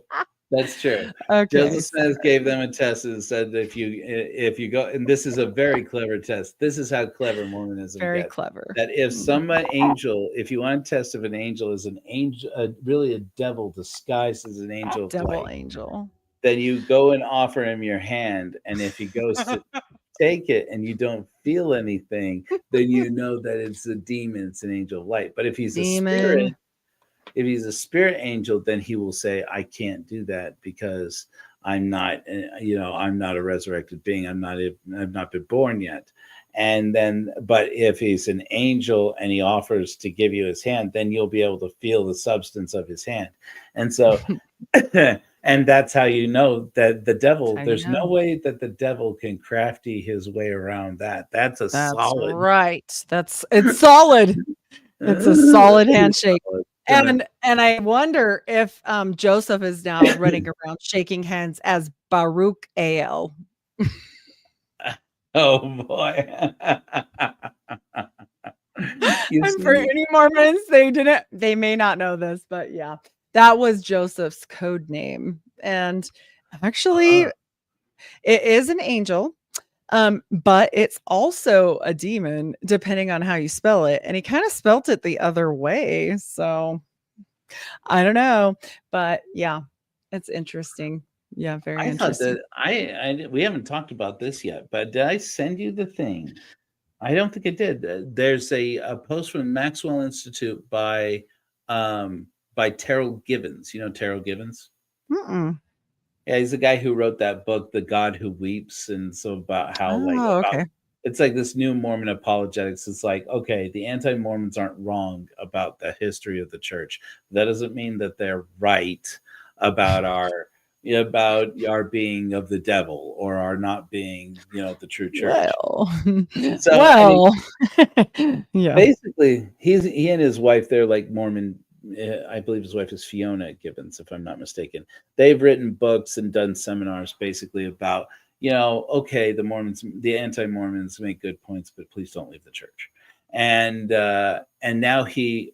That's true. Okay. Joseph Smith gave them a test and said that if you go, and this is a very clever test. This is how clever Mormonism very gets. Clever. That if some angel, if you want to test if an angel is an angel, really a devil disguised as an angel, angel, then you go and offer him your hand, and if he goes to take it and you don't feel anything, then you know that it's a demon, it's an angel of light. But if he's a spirit, if he's a spirit angel, then he will say, I can't do that because I'm not, I'm not a resurrected being. I've not been born yet. And then, but if he's an angel and he offers to give you his hand, then you'll be able to feel the substance of his hand. And so, and that's how you know that the devil, there's no way that the devil can crafty his way around that. That's solid. Right. It's solid. It's a solid handshake. And I wonder if Joseph is now running around shaking hands as Baruch AL. Oh boy. You And for see? any Mormons, they may not know this, but yeah, that was Joseph's code name. And actually, Uh, it is an angel, but it's also a demon, depending on how you spell it. And he kind of spelt it the other way. So I don't know. But yeah, it's interesting. Yeah, very I thought interesting. that we haven't talked about this yet, but did I send you the thing? I don't think it did. There's a post from Maxwell Institute by Terrell Givens. You know Terrell Givens? Mm-mm. Yeah, he's the guy who wrote that book, The God Who Weeps, and so about how Oh, about okay. it's like this new Mormon apologetics. It's like, okay, the anti-Mormons aren't wrong about the history of the church. That doesn't mean that they're right about our being of the devil or our not being, the true church. Well, So well, yeah. basically, he and his wife, they're like Mormon. I believe his wife is Fiona Gibbons, if I'm not mistaken. They've written books and done seminars basically about, okay, the anti-Mormons make good points, but please don't leave the church. And now he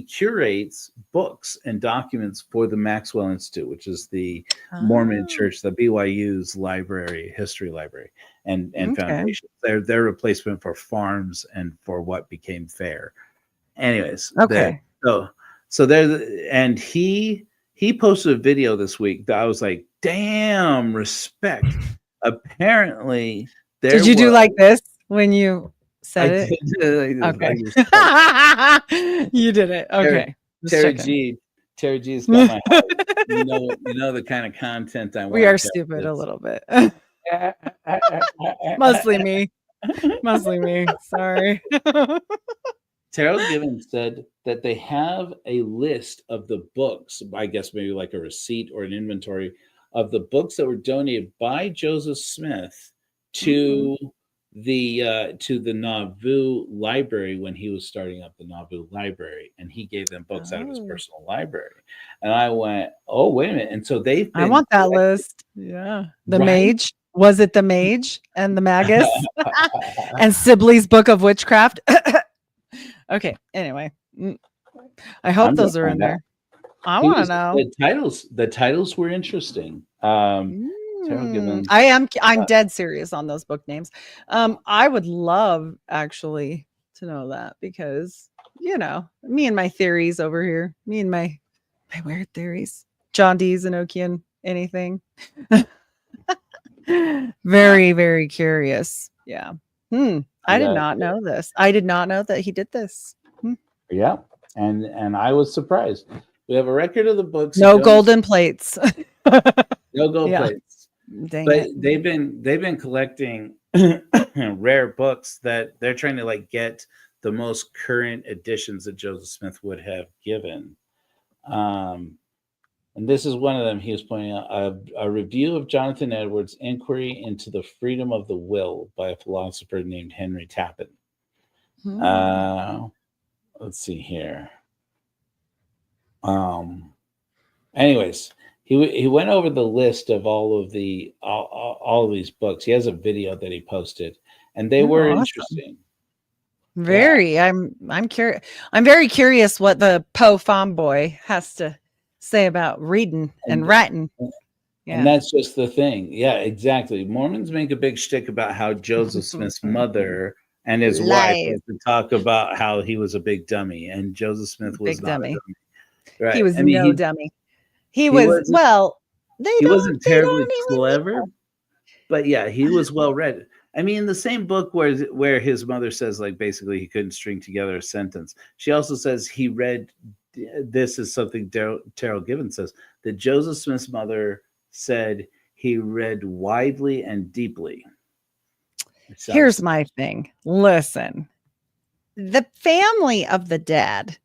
curates books and documents for the Maxwell Institute, which is the Mormon Oh, church, the BYU's history library and okay. foundation. They're their replacement for farms and for what became fair. Anyways, Okay. so there, and he posted a video this week that I was like, damn, respect. Apparently, there Did you do was like this when you I said it? did like Okay. this, You did it. Terry, Okay. Just Terry checking. G. Terry G's got my heart. You know the kind of content I We are want. stupid a little bit. Terry. Mostly me. Mostly me. Sorry. Terrell Givens said that they have a list of the books, I guess maybe like a receipt or an inventory of the books that were donated by Joseph Smith Mm. to the Nauvoo library when he was starting up the Nauvoo library, and he gave them books out of his Oh, personal library. And I went, oh, wait a minute. And so they've I been want that list. Yeah. The right. mage. Was it the mage and the magus and Sibley's Book of Witchcraft? Okay. Anyway, I hope I'm gonna those are in find out. there. I want to know. The titles were interesting. Terrell Givens. I'm dead serious on those book names. I would love actually to know that because me and my theories over here, me and my weird theories, John D's, Enochian, anything. Very, very curious. Yeah. I did not know this. I did not know that he did this. Yeah, and I was surprised. We have a record of the books. No golden plates. No gold Yeah. plates. Dang But it. they've been collecting rare books that they're trying to like get the most current editions that Joseph Smith would have given. And this is one of them. He was pointing out a review of Jonathan Edwards' Inquiry into the Freedom of the Will by a philosopher named Henry Tappan. Let's see here. Anyways, he went over the list of all of these books. He has a video that he posted, and they were Awesome. interesting. Very. Yeah. I'm curious. I'm very curious what the Poe farm boy has to say about reading and writing. And that's just the thing. Yeah, exactly. Mormons make a big shtick about how Joseph Smith's mother and his wife like to talk about how he was a big dummy, and Joseph Smith was Big not dummy. a dummy. Right. He was I mean, dummy. He was well. He wasn't terribly clever, but yeah, he was well read. I mean, in the same book where his mother says like basically he couldn't string together a sentence, she also says he read. This is something Terrell Givens says that Joseph Smith's mother said he read widely and deeply. Here's my thing. Listen, the family of the dad,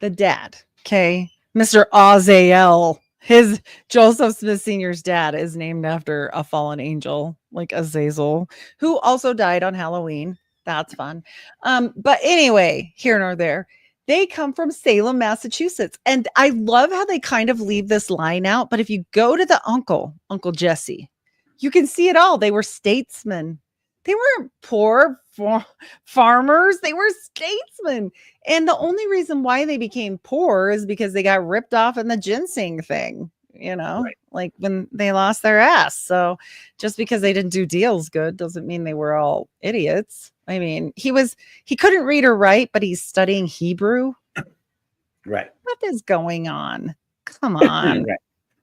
okay, Mr. Azael, his Joseph Smith Sr.'s dad is named after a fallen angel, like Azazel, who also died on Halloween. That's fun. But anyway, here nor there. They come from Salem, Massachusetts. And I love how they kind of leave this line out. But if you go to the Uncle Jesse, you can see it all. They were statesmen. They weren't poor farmers. They were statesmen. And the only reason why they became poor is because they got ripped off in the ginseng thing, Right. like when they lost their ass. So just because they didn't do deals good doesn't mean they were all idiots. I mean, he couldn't read or write, but he's studying Hebrew. Right. What is going on? Come on. Right.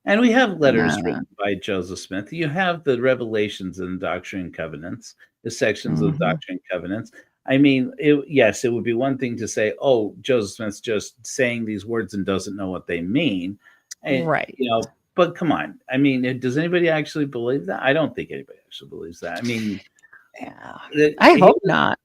And we have letters Nah. written by Joseph Smith. You have the Revelations and Doctrine and Covenants, the sections of Doctrine and Covenants. I mean, yes, it would be one thing to say, oh, Joseph Smith's just saying these words and doesn't know what they mean. And, Right. But come on. I mean, does anybody actually believe that? I don't think anybody actually believes that. I mean, yeah, I hope not.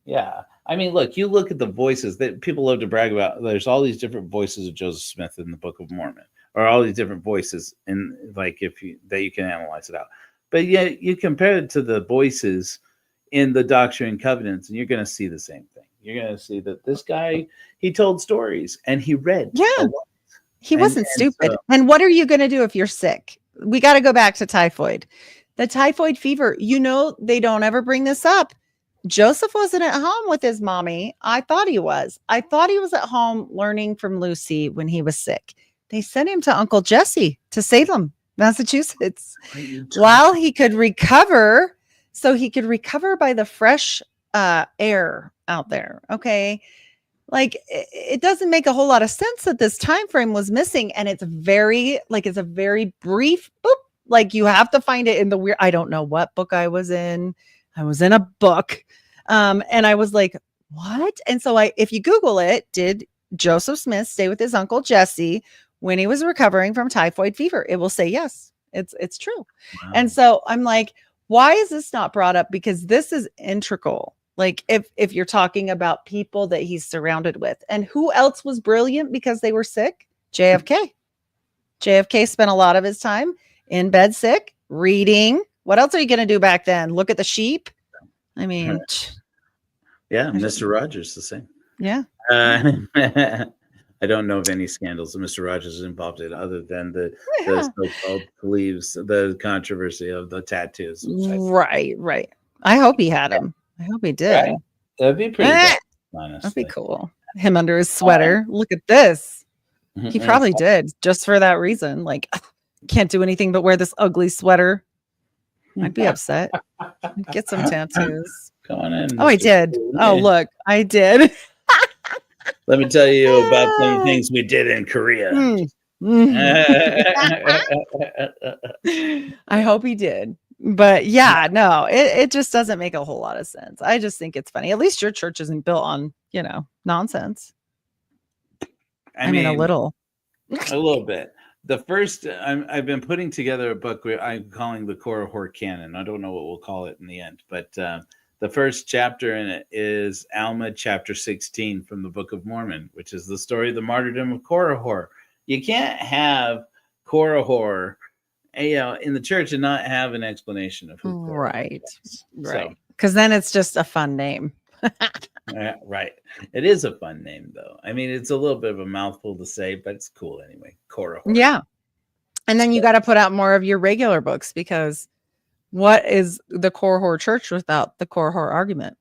Yeah. I mean, look at the voices that people love to brag about. There's all these different voices of Joseph Smith in the Book of Mormon, or all these different voices in that you can analyze it out. But yeah, you compare it to the voices in the Doctrine and Covenants, and you're going to see the same thing. You're going to see that this guy, he told stories and he read. Yeah. A lot. He wasn't stupid. And what are you going to do if you're sick? We got to go back to typhoid. The typhoid fever, they don't ever bring this up. Joseph wasn't at home with his mommy. I thought he was. I thought he was at home learning from Lucy when he was sick. They sent him to Uncle Jesse to Salem, Massachusetts, while he could recover. So he could recover by the fresh air out there. Okay. Like it doesn't make a whole lot of sense that this time frame was missing. And it's a very brief boop. Like you have to find it in the weird. I don't know what book I was in. I was in a book. And I was like, what? And so if you Google it, did Joseph Smith stay with his Uncle Jesse when he was recovering from typhoid fever? It will say yes, it's true. Wow. And so I'm like, why is this not brought up? Because this is integral. Like if you're talking about people that he's surrounded with, and who else was brilliant because they were sick? JFK. JFK spent a lot of his time in bed sick, reading. What else are you going to do back then? Look at the sheep? I mean, yeah, Mr. Rogers the same. Yeah. I don't know of any scandals that Mr. Rogers is involved in other than the so-called beliefs, the controversy of the tattoos. Right. I hope he had them. I hope he did. Right. That'd be pretty good, honestly. That'd be cool. Him under his sweater. Look at this. He probably did just for that reason. Like, can't do anything but wear this ugly sweater. I'd be upset. I'd get some tattoos. Come on in. Oh, I did. Oh, look, I did. Let me tell you about some things we did in Korea. I hope he did. But yeah, no, it just doesn't make a whole lot of sense. I just think it's funny. At least your church isn't built on, nonsense. I mean, a little bit. The first, I've been putting together a book I'm calling the Korihor Canon. I don't know what we'll call it in the end, but the first chapter in it is Alma chapter 16 from the Book of Mormon, which is the story of the martyrdom of Korihor. You can't have Korihor in the church and not have an explanation of who Korihor was. Right. Because then it's just a fun name. Right. It is a fun name, though. I mean, it's a little bit of a mouthful to say, but it's cool anyway. Korihor. Yeah. And then you got to put out more of your regular books, because what is the Korihor Church without the Korihor argument?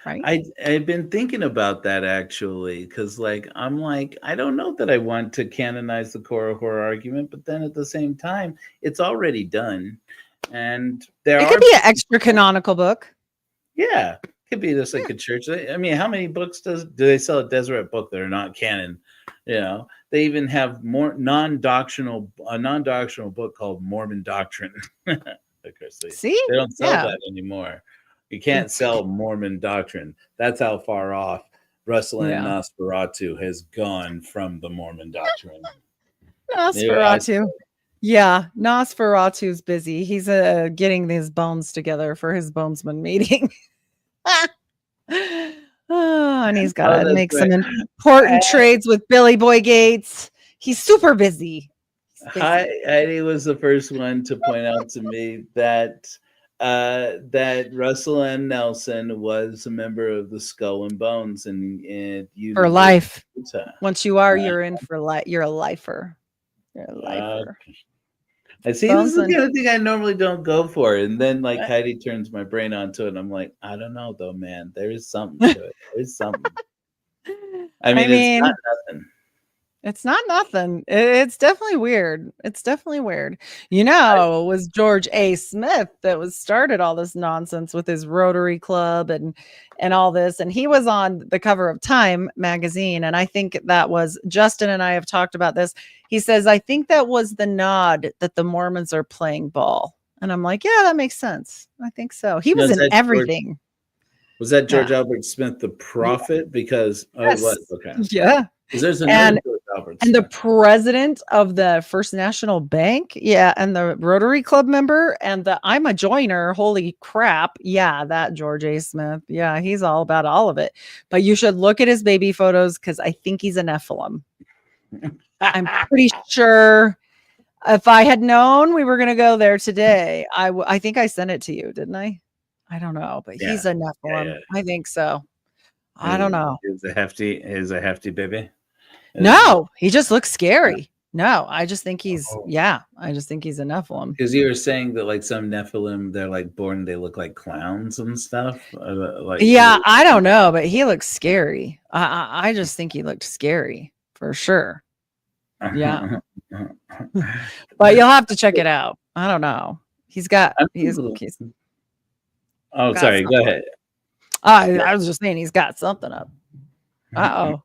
Right. I've been thinking about that actually, because I'm like, I don't know that I want to canonize the Korihor argument, but then at the same time, it's already done. And it could be an extra canonical book. Yeah. Could be just like a church. I mean, how many books do they sell at Deseret Book that are not canon? They even have a non-doctrinal book called Mormon Doctrine. Of course, they don't sell that anymore. You can't sell Mormon Doctrine. That's how far off Russell and Nosferatu has gone from the Mormon Doctrine. Nosferatu. Yeah, Nosferatu's busy. He's getting these bones together for his bonesman meeting. And he's got to make some important trades with Billy Boy Gates. He's super busy. Heidi was the first one to point out to me that Russell M. Nelson was a member of the Skull and Bones, and for life. Once you are, you're in for life. You're a lifer. You're a lifer. I see. This is Bones the and kind of thing I normally don't go for, and then like Heidi turns my brain onto it, and I'm like, I don't know though, man. There is something to it. There's something. I I mean, it's not mean, nothing. it's not nothing. It's definitely weird. It's definitely weird. You know, it was George A. Smith that was started all this nonsense with his Rotary Club and all this. And he was on the cover of Time magazine. And I think that was Justin and I have talked about this. He says, I think that was the nod that the Mormons are playing ball. And I'm like, yeah, that makes sense. I think so. He was Is in that everything. was that George Yeah. Albert Smith, the prophet? Because it Yes. was okay. Yeah. Because there's another And George Albert And the Smith. president of the First National Bank, yeah, and the Rotary Club member, and the I'm a joiner. Holy crap. Yeah, that George A. Smith. Yeah, he's all about all of it. But you should look at his baby photos because I think he's a Nephilim. I'm pretty sure if I had known we were going to go there today, I think I sent it to you, didn't I? I don't know, but Yeah. he's a Nephilim. Yeah. I think so. I don't know. Is a hefty baby. No, he just looks scary. No, I just think he's I just think he's a Nephilim. Because you were saying that like some Nephilim, they're like born, they look like clowns and stuff. Like Yeah, I don't know, but he looks scary. I just think he looked scary for sure. Yeah, but you'll have to check it out. I don't know. He's got. Oh, sorry. Go ahead. I was just saying he's got something up. Uh-oh.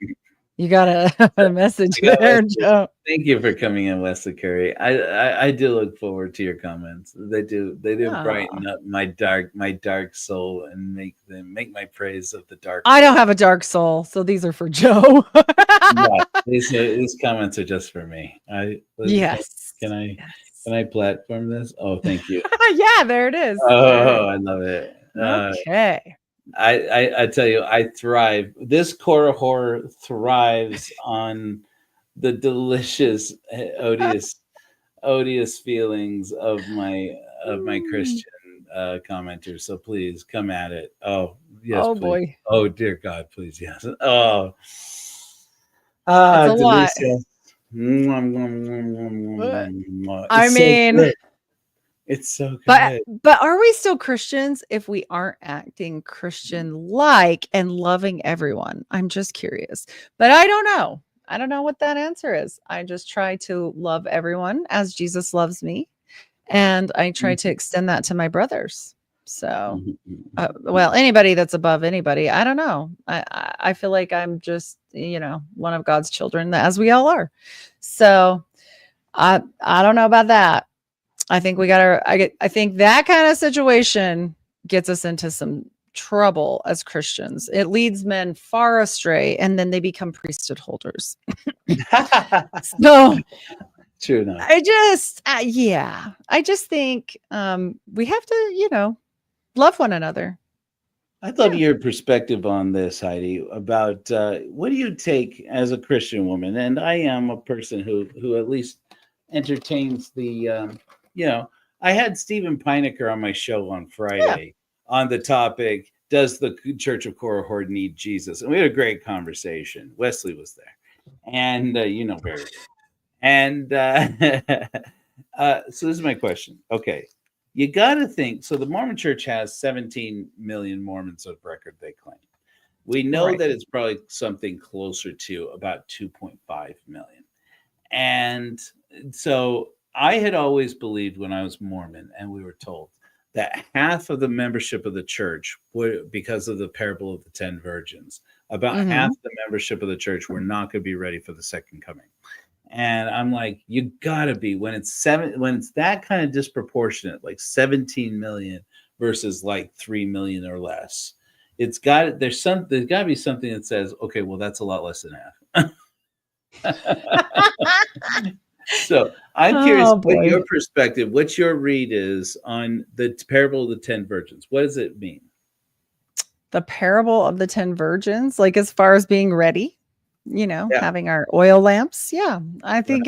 You got a message there, Joe. Thank you for coming in, Wesley Curry. I do look forward to your comments. They do brighten up my dark soul and make my praise of the dark. I don't have a dark soul, so these are for Joe. Yeah, these comments are just for me. Yes. Can I platform this? Oh, thank you. Yeah, there it is. Oh, I love it. Okay. I tell you, I thrive. This Korihor thrives on the delicious, odious feelings of my Christian commenters. So please come at it. Oh yes, oh please. Boy. Oh dear God, please yes. Oh, it's a lot. I mean. It's so good. But are we still Christians if we aren't acting Christian-like and loving everyone? I'm just curious. But I don't know. I don't know what that answer is. I just try to love everyone as Jesus loves me. And I try to extend that to my brothers. So, well, anybody that's above anybody, I don't know. I feel like I'm just, one of God's children, as we all are. So I don't know about that. I think I think that kind of situation gets us into some trouble as Christians. It leads men far astray, and then they become priesthood holders. So true enough. I just think we have to, love one another. I'd love your perspective on this, Heidi, about what do you take as a Christian woman? And I am a person who at least entertains the I had Stephen Pinecker on my show on Friday on the topic, does the Church of Korihor need Jesus? And we had a great conversation. Wesley was there. And, very good. And so this is my question. Okay. You got to think. So the Mormon Church has 17 million Mormons of record, they claim. We know that it's probably something closer to about 2.5 million. And so I had always believed when I was Mormon, and we were told that half of the membership of the church would, because of the parable of the 10 virgins, about half the membership of the church were not going to be ready for the second coming. And I'm like, you gotta be when it's that kind of disproportionate, like 17 million versus like 3 million or less. There's got to be something that says, okay, well, that's a lot less than half. So I'm curious what your perspective, what your read is on the parable of the 10 virgins. What does it mean? The parable of the 10 virgins, like as far as being ready, having our oil lamps. Yeah. I think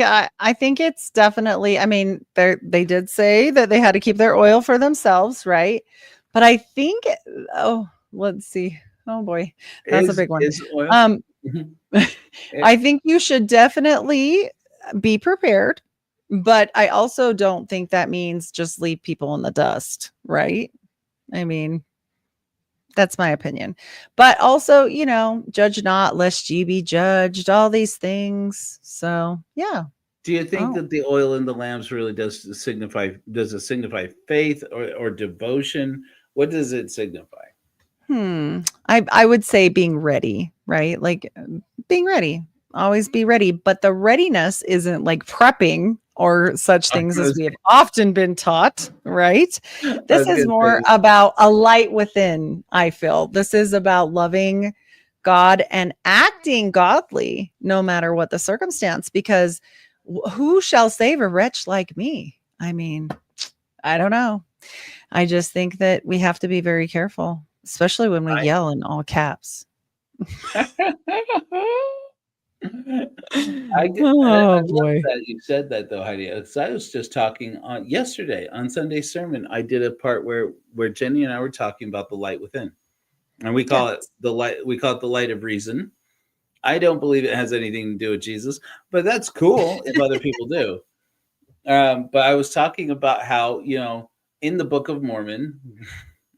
it's definitely, I mean, they did say that they had to keep their oil for themselves, right? But I think, let's see. Oh boy, that's a big one. I think you should definitely be prepared, But I also don't think that means just leave people in the dust, right? I mean, that's my opinion. But also, judge not lest ye be judged, all these things. So, yeah. Do you think Oh. that the oil in the lamps really does it signify faith or devotion? What does it signify? I would say being ready, right? Like being ready. Always be ready. But the readiness isn't like prepping or such I things as was, we have often been taught, right? I This was is gonna more say, about a light within, I feel. This is about loving God and acting godly no matter what the circumstance, because who shall save a wretch like me? I mean, I don't know. I just think that we have to be very careful, especially when we yell in all caps. I Oh love boy. that you said that though, Heidi. 'Cause I was just talking on yesterday on Sunday sermon. I did a part where Jenny and I were talking about the light within, and we call it Yes. the light. We call it the light of reason. I don't believe it has anything to do with Jesus, but that's cool if other people do. But I was talking about how, in the Book of Mormon,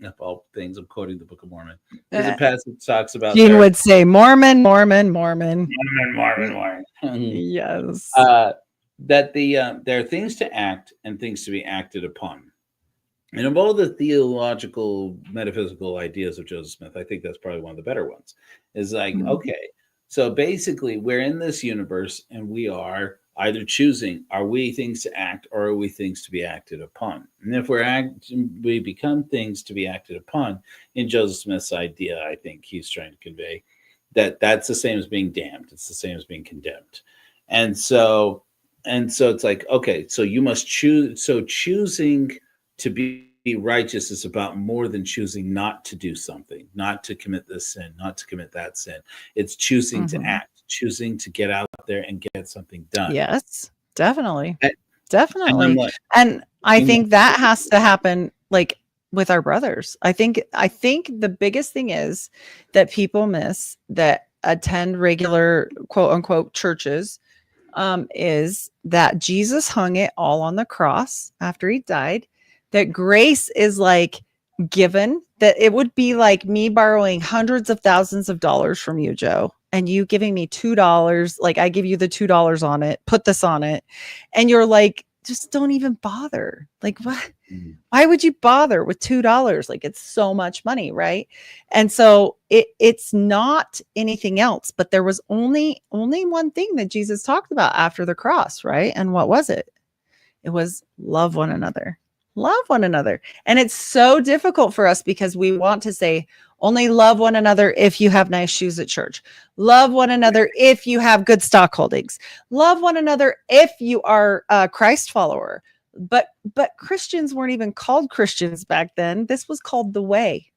of all things, I'm quoting the Book of Mormon. There's a passage that talks about Gene would say Mormon, Mormon, Mormon. Mormon. Yes. That there are things to act and things to be acted upon. And of all the theological, metaphysical ideas of Joseph Smith, I think that's probably one of the better ones. Is like, okay, so basically we're in this universe and we are either choosing, are we things to act or are we things to be acted upon? And if we become things to be acted upon, in Joseph Smith's idea, I think he's trying to convey that that's the same as being damned. It's the same as being condemned. And so it's like, okay, so you must choose. So choosing to be righteous is about more than choosing not to do something, not to commit this sin, not to commit that sin. It's choosing to act, choosing to get out there and get something done. Yes, definitely. And Definitely. like, And I think that has to happen like with our brothers. I think the biggest thing is that people miss that attend regular quote unquote churches is that Jesus hung it all on the cross after he died, that grace is like given, that it would be like me borrowing hundreds of thousands of dollars from you, Joe, and you giving me $2, like I give you the $2 on it, put this on it, and you're like, just don't even bother. Like, what? Why would you bother with $2? Like, it's so much money, right? And so it's not anything else, but there was only one thing that Jesus talked about after the cross, right? And what was it? It was love one another. Love one another. And it's so difficult for us because we want to say only love one another if you have nice shoes at church. Love one another if you have good stock holdings. Love one another if you are a Christ follower. But Christians weren't even called Christians back then. This was called the way.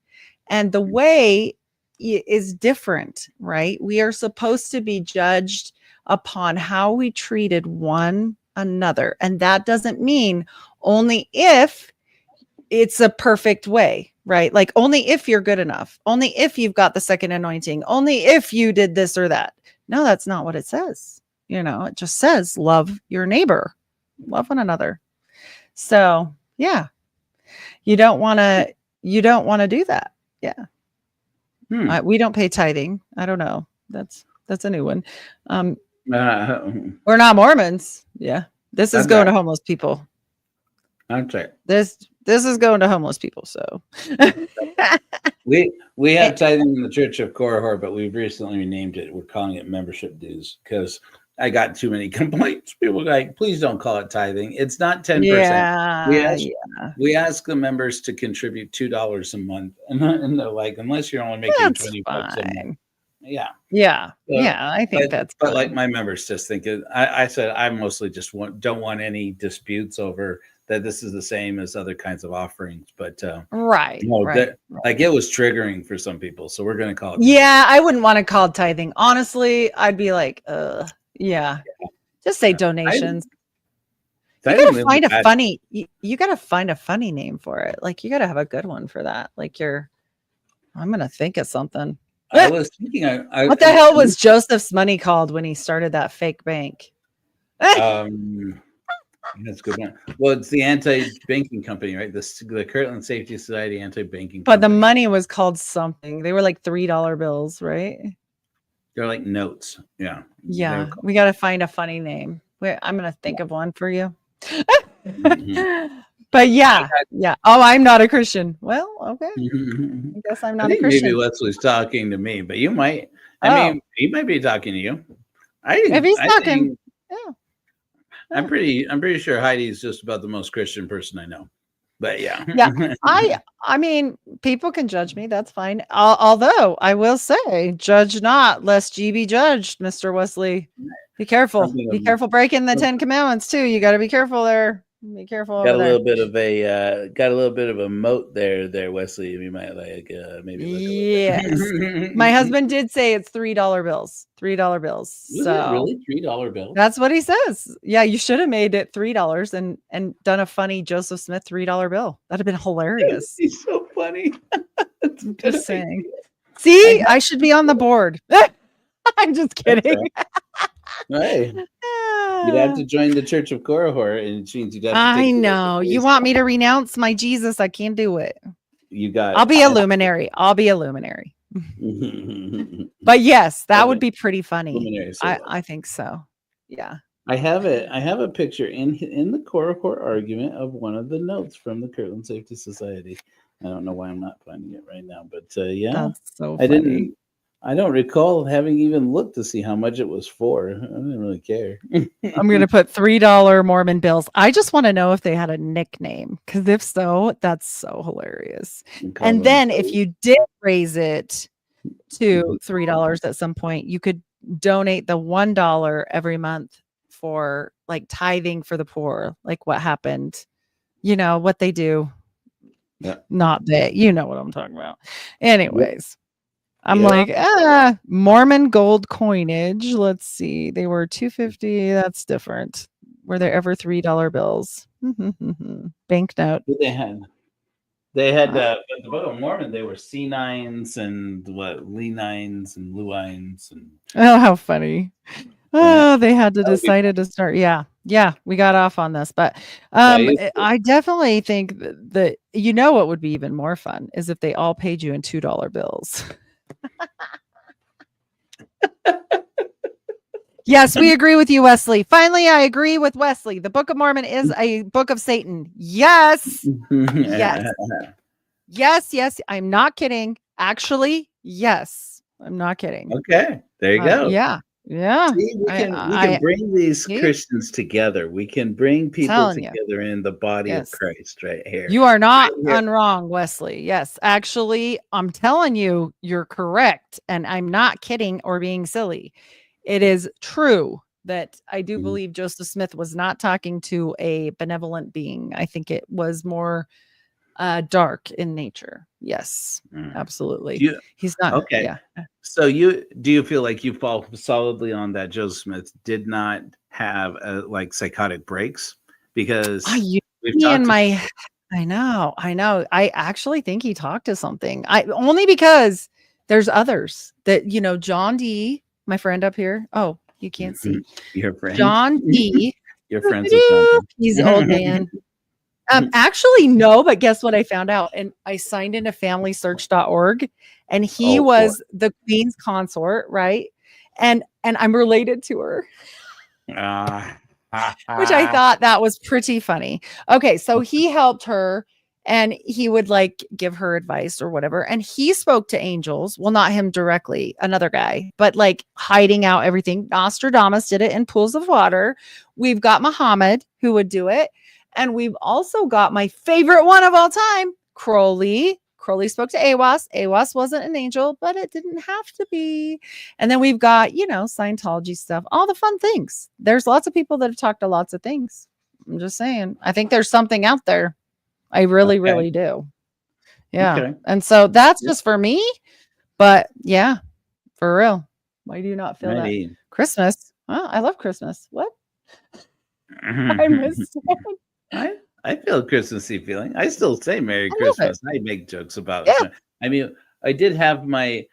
And the way is different, right? We are supposed to be judged upon how we treated one another. And that doesn't mean only if it's a perfect way, right? Like only if you're good enough, only if you've got the second anointing, only if you did this or that. No, that's not what it says. It just says love your neighbor, love one another. So yeah, you don't want to do that. Yeah. We don't pay tithing. I don't know. That's a new one. We're not Mormons. Yeah. This is going to homeless people. That's right. This is going to homeless people. So we have tithing in the Church of Korihor, but we've recently renamed it. We're calling it membership dues because I got too many complaints. People are like, please don't call it tithing. It's not 10%. Yeah. We ask the members to contribute $2 a month, and they're like, unless you're only making $20 a month. Yeah. Yeah. I think that's but like my members just think it. I said I mostly just don't want any disputes over that. This is the same as other kinds of offerings, but right. Like it was triggering for some people, so we're going to call it. Yeah, I wouldn't want to call it tithing. Honestly, I'd be like, yeah. Just say donations. You gotta find a funny. You gotta find a funny name for it. Like you gotta have a good one for that. Like I'm gonna think of something. I was thinking, what the hell was Joseph's money called when he started that fake bank? That's a good one. Well, it's the anti-banking company, right? The Kirtland Safety Society anti-banking But the company. money was called something. They were like $3 bills, right? They're like notes. Yeah. Yeah. We got to find a funny name. I'm going to think of one for you. But yeah. Oh, I'm not a Christian. Well, okay. I guess I'm not a Christian. Maybe Leslie's talking to me, but you might. I mean, he might be talking to you. If he's talking, yeah. I'm pretty sure Heidi's just about the most Christian person I know. But yeah. I mean, people can judge me. That's fine. Although I will say, judge not, lest ye be judged, Mr. Wesley. Be careful. Be careful breaking the 10 Commandments too. You got to be careful there. Be careful. Got a little bit of a moat there, Wesley. We might maybe. Yes. My husband did say it's $3 bills. $3 bills. Was it really $3 bills? That's what he says. Yeah, you should have made it $3 and done a funny Joseph Smith $3 bill. That'd have been hilarious. He's so funny. Just saying. See, I should be on the board. I'm just kidding. Hey, you'd have to join the Church of Korihor, and it means you'd have to. I know. You want me to renounce my Jesus? I can't do it. You got. I'll be a luminary. But yes, that would be pretty funny. I think so. Yeah. I have a picture in the Korihor argument of one of the notes from the Kirtland Safety Society. I don't know why I'm not finding it right now, but yeah, that's so funny. I don't recall having even looked to see how much it was for. I didn't really care. I'm going to put $3 Mormon bills. I just want to know if they had a nickname, because if so, that's so hilarious. And then if you did raise it to $3 at some point, you could donate the $1 every month for like tithing for the poor, like what happened, what they do. Yeah. Not that, you know what I'm talking about. Anyways. I'm like, Mormon gold coinage. Let's see. They were $2.50. That's different. Were there ever $3 bills? Banknote. They had the Book of Mormon. They were C9s and Lee9s and Luines and. Oh, how funny! Oh, they had to decide to start. Yeah, we got off on this, but I definitely think that what would be even more fun is if they all paid you in $2 bills. Yes, we agree with you, Wesley. Finally, I agree with Wesley. The Book of Mormon is a book of Satan. Yes. Yes. I'm not kidding. Actually, yes. I'm not kidding. Okay. There you go. Yeah. See, we can bring these Christians together. We can bring people together in the body of Christ right here. You are not wrong, Wesley. Yes. Actually, I'm telling you, you're correct. And I'm not kidding or being silly. It is true that I do believe Joseph Smith was not talking to a benevolent being. I think it was more dark in nature. Yes, absolutely. He's not. Okay. Yeah. So do you feel like you fall solidly on that Joseph Smith did not have like psychotic breaks? Because I know. I actually think he talked to something. Only because there's others that, John D., my friend up here. Oh, you can't see. Your friend. John D. Your friends with John D. He's an old man. Actually, no, but guess what I found out? And I signed into familysearch.org, and he was the Queen's consort, right? And I'm related to her. Which I thought that was pretty funny. Okay, so he helped her, and he would like give her advice or whatever. And he spoke to angels. Well, not him directly, another guy, but like hiding out everything. Nostradamus did it in pools of water. We've got Muhammad who would do it. And we've also got my favorite one of all time, Crowley. Crowley spoke to Awas. Awas wasn't an angel, but it didn't have to be. And then we've got, Scientology stuff, all the fun things. There's lots of people that have talked to lots of things. I'm just saying. I think there's something out there. I really, really do. Yeah. Okay. And so that's just for me. But yeah, for real. Why do you not feel that? Christmas. Oh, I love Christmas. What? I missed it. I feel a Christmassy feeling. I still say Merry Christmas. I make jokes about it. I mean, I did have I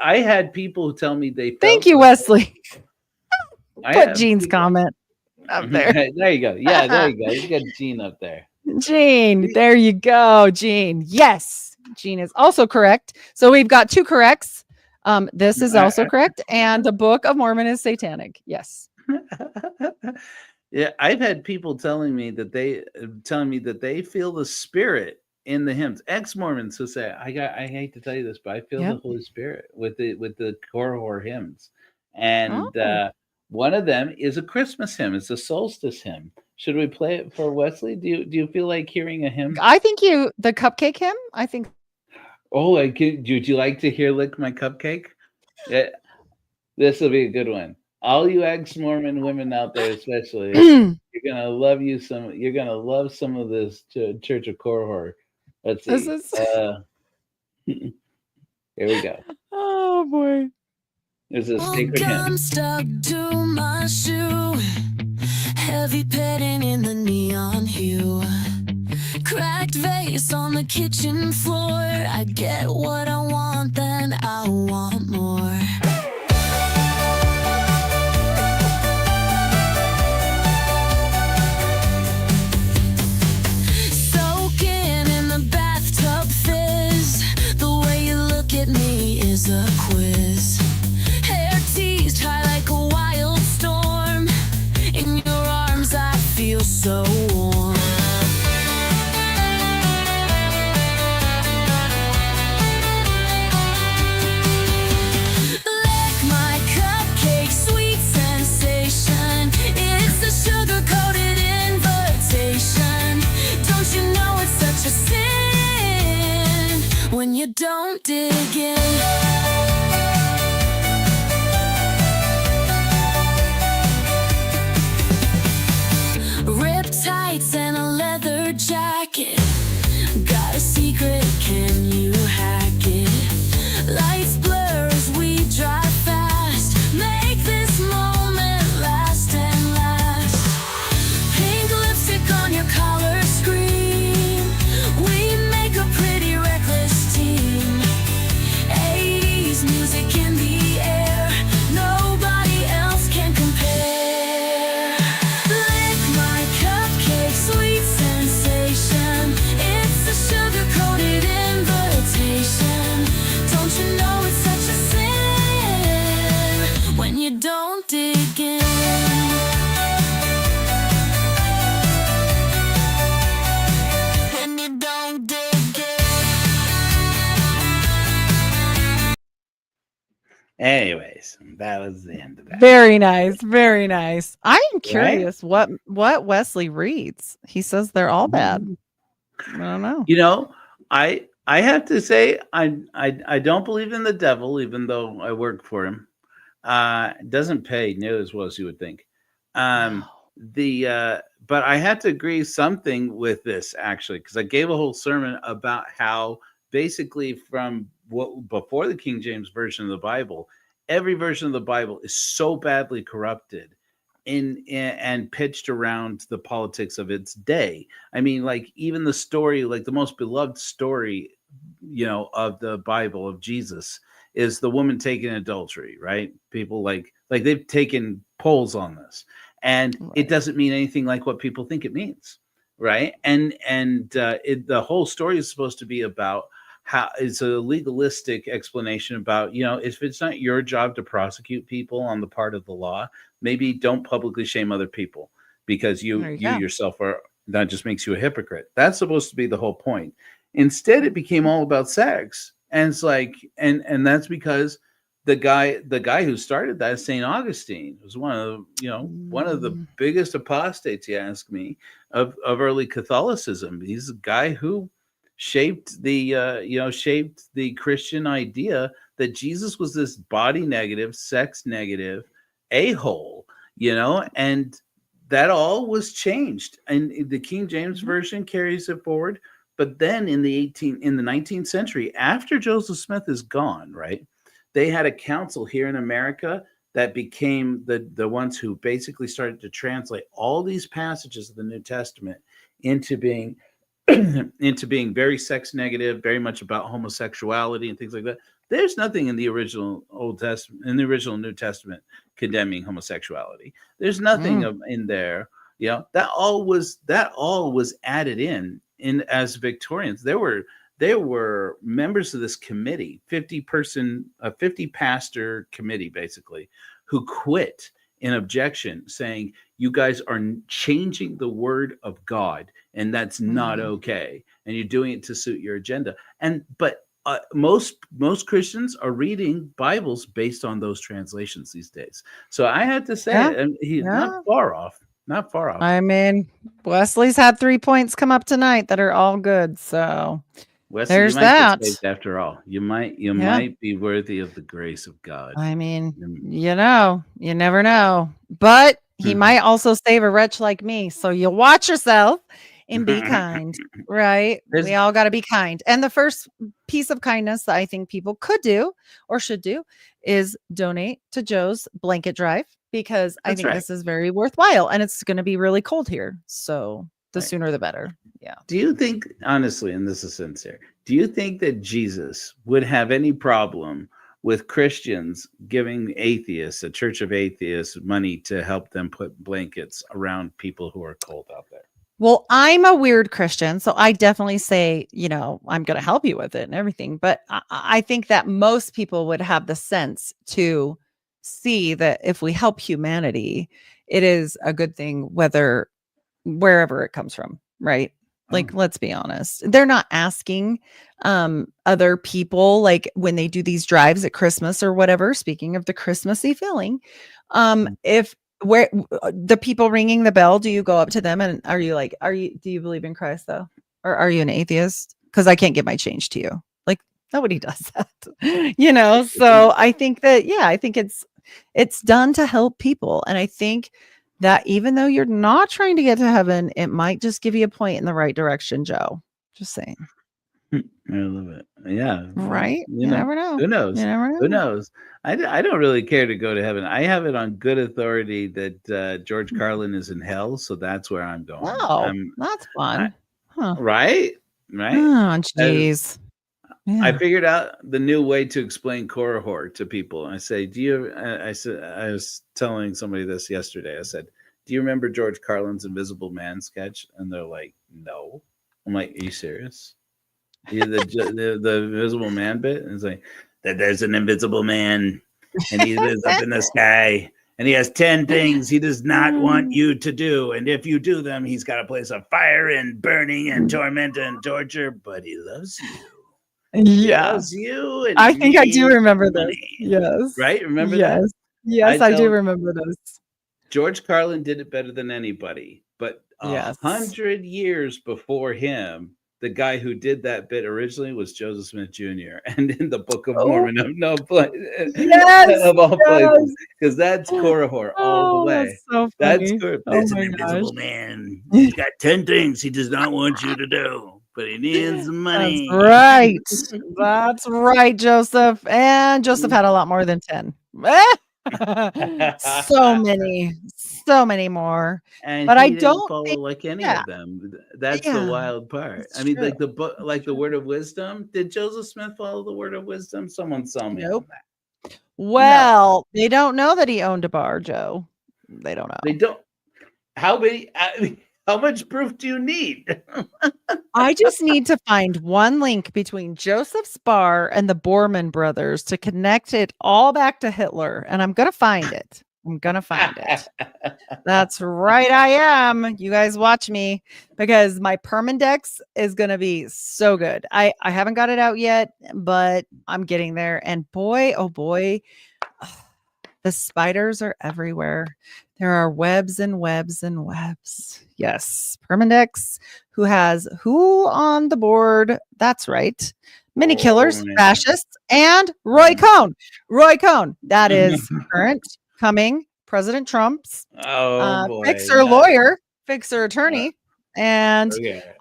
had people who tell me they felt. Thank you, Wesley. Put Jean's comment. up there. There you go. Yeah, there you go. You got Gene up there. Gene, there you go, Gene. Yes, Gene is also correct. So we've got 2 corrects. This is also correct, and the Book of Mormon is satanic. Yes. Yeah, I've had people telling me that they feel the Spirit in the hymns. Ex-Mormons who say, I hate to tell you this, but I feel the Holy Spirit with the Korihor hymns, and one of them is a Christmas hymn. It's a solstice hymn. Should we play it for Wesley? Do you feel like hearing a hymn? I think the cupcake hymn. I think. Oh, would you like to hear "Lick My Cupcake"? Yeah, this will be a good one. All you ex-Mormon women out there, especially, you're gonna love some of this Church of Korihor. Let's see. Here we go. Oh boy. There's a sacred hymn. Stuck to my shoe. Heavy petting in the neon hue. Cracked vase on the kitchen floor. I get what I want, then I want more. Soaking in the bathtub fizz. The way you look at me is a quiz. Hair teased high like a wild storm. In your arms I feel so warm. Lick my cupcake, sweet sensation. It's a sugar-coated invitation. Don't you know it's such a sin when you don't dig in? Ripped tights and a leather jacket. Got a secret, can you hack it? Lights blur as we drive fast. Make this moment last and last. Pink lipstick on your collar screen. We make a pretty reckless team. 80s music in the air. Nobody else can compare. Lick my cupcake, sweet sensation. It's a sugar-coated invitation. Don't you know it's such a sin when you don't dig in? When you don't dig in. Anyways, that was the end of that. Very nice. Very nice. I am curious what Wesley reads. He says they're all bad. I don't know. You know, I have to say I don't believe in the devil, even though I work for him. It doesn't pay nearly as well as you would think. But I had to agree something with this actually, because I gave a whole sermon about how basically from what before the King James version of the Bible, every version of the Bible is so badly corrupted and pitched around the politics of its day. I mean, like even the story, like the most beloved story, you know, of the Bible of Jesus is the woman taken in adultery, right? People like they've taken polls on this, and it doesn't mean anything like what people think it means, right? And the whole story is supposed to be about how it's a legalistic explanation about, you know, if it's not your job to prosecute people on the part of the law, maybe don't publicly shame other people because you yourself are, that just makes you a hypocrite. That's supposed to be the whole point. Instead, it became all about sex. And it's like, and that's because the guy who started that is St. Augustine, was one of the biggest apostates, you ask me, of early Catholicism. He's a guy who shaped the Christian idea that Jesus was this body negative, sex negative a-hole, you know, and that all was changed. And the King James version carries it forward. But then in the 19th century, after Joseph Smith is gone, right, they had a council here in America that became the ones who basically started to translate all these passages of the New Testament into being very sex negative, very much about homosexuality and things like that. There's nothing in the original Old Testament, in the original New Testament, condemning homosexuality. There's nothing in there. You know, that all was added in as Victorians. There were members of this committee, 50 pastor committee, basically, who quit in objection, saying, you guys are changing the word of God, and that's not okay. And you're doing it to suit your agenda. But most Christians are reading Bibles based on those translations these days. So I had to say, he's not far off. Not far off. I mean, Wesley's had 3 points come up tonight that are all good. So Wesley, there's you might that. get saved after all. You might be worthy of the grace of God. I mean, you never know. But he might also save a wretch like me. So you watch yourself and be kind, right? We all got to be kind. And the first piece of kindness that I think people could do or should do is donate to Joe's blanket drive, because I think this is very worthwhile, and it's going to be really cold here. So the sooner the better. Yeah. Do you think, honestly, and this is sincere, do you think that Jesus would have any problem with Christians giving atheists, a church of atheists, money to help them put blankets around people who are cold out there? Well, I'm a weird Christian, so I definitely say, I'm going to help you with it and everything. But I think that most people would have the sense to see that if we help humanity, it is a good thing, wherever it comes from, right? Like, let's be honest. They're not asking other people, like when they do these drives at Christmas or whatever, speaking of the Christmassy feeling, where the people ringing the bell, do you go up to them and do you believe in Christ though? Or are you an atheist? Because I can't give my change to you. Like, nobody does that, so I think that, I think it's done to help people. And I think that even though you're not trying to get to heaven, it might just give you a point in the right direction, Joe. Just saying. I love it. Yeah. Right. You never know. Who knows? You never know. Who knows? I don't really care to go to heaven. I have it on good authority that George Carlin is in hell. So that's where I'm going. Oh, that's fun. Right? Oh, jeez. I figured out the new way to explain Korihor to people. I say, I was telling somebody this yesterday. I said, do you remember George Carlin's Invisible Man sketch? And they're like, no. I'm like, are you serious? The Invisible Man bit? And it's like, that there's an invisible man and he lives up in the sky and he has 10 things he does not want you to do. And if you do them, he's got a place of fire and burning and torment and torture, but he loves you. Yes, you. I think I do remember this. Yes. Right? Remember that? Yes, I do remember this. George Carlin did it better than anybody, but 100 years before him, the guy who did that bit originally was Joseph Smith Jr. And in the Book of Mormon, of all places, because that's Korihor all the way. That's so funny. That's an invisible man. He's got 10 things he does not want you to do, but he needs money. That's right. That's right, Joseph. And Joseph had a lot more than 10. So many more. And but he I didn't don't follow think, like any of them. That's the wild part. I mean, like the book, like the Word of Wisdom. Did Joseph Smith follow the Word of Wisdom? Someone saw me on that. Well, they don't know that he owned a bar, Joe. They don't know. They don't. How much proof do you need? I just need to find one link between Joseph's bar and the Borman brothers to connect it all back to Hitler. And I'm going to find it. That's right. I am. You guys watch me, because my Permindex is going to be so good. I haven't got it out yet, but I'm getting there. And boy, oh boy, the spiders are everywhere. There are webs and webs and webs. Yes. Permindex, who on the board? That's right. Mini killers, fascists, and Roy Cohn. Roy Cohn. That is current, coming President Trump's fixer lawyer, fixer attorney. And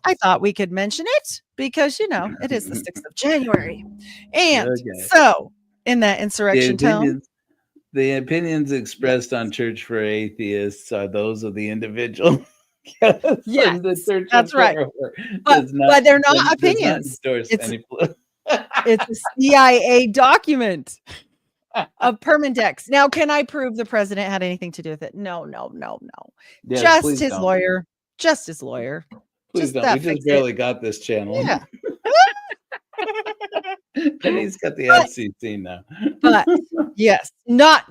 I thought we could mention it because, it is the 6th of January. And so in that insurrection tone, the opinions expressed on Church for Atheists are those of the individual. Yes, the Church that's of right. Korihor but they're not opinions. Does not endorse any It's a CIA document of Permindex. Now, can I prove the president had anything to do with it? No. Yes, Just please his don't. lawyer. Just his lawyer. Please don't. that We just fix barely it. got this channel. Yeah. And he's got the But- FCC now. But yes, not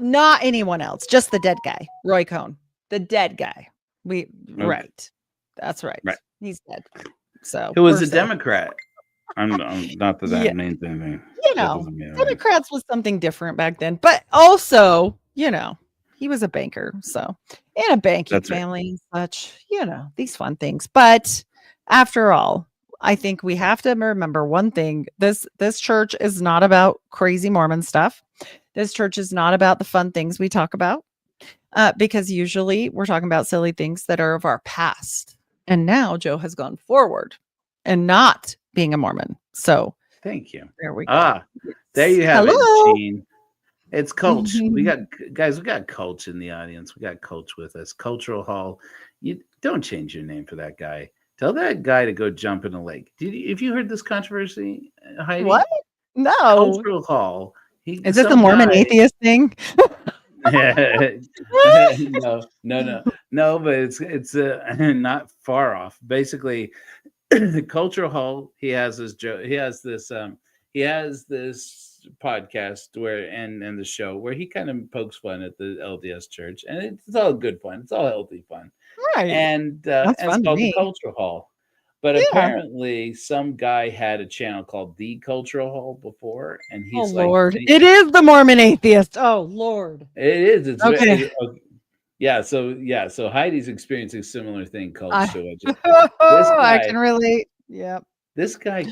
anyone else. Just the dead guy, Roy Cohn, the dead guy. Right. That's right. Right. He's dead. So Who was we're a safe. Democrat. I'm not that Yeah. means anything. You That know, doesn't mean anything. Democrats was something different back then, but also, you know, he was a banker, so in a banking That's right. family and such, you know, these fun things. But after all, I think we have to remember one thing: this church is not about crazy Mormon stuff. This church is not about the fun things we talk about, because usually we're talking about silly things that are of our past. And now Joe has gone forward and not being a Mormon. So Thank you. there we go. There you have Hello. it, Gene. It's Coach. We got Coach in the audience. We got Coach with us. Cultural Hall. You don't change your name for that guy. Tell that guy to go jump in a lake. If you heard this controversy, Heidi? What? No. Cultural Hall. Is it the Mormon atheist thing? No, but it's not far off. Basically, the Cultural Hall. He has this podcast where and the show where he kind of pokes fun at the LDS Church, and it's all good fun. It's all healthy fun, Right. and That's it's fun to called the me. Cultural Hall. But Yeah. apparently, some guy had a channel called The Cultural Hall before, and Oh he's like, Lord, it is the Mormon atheist. Oh Lord. It is. It's Okay. Yeah. So Heidi's experiencing a similar thing called I- This I guy- can relate. Yep. This guy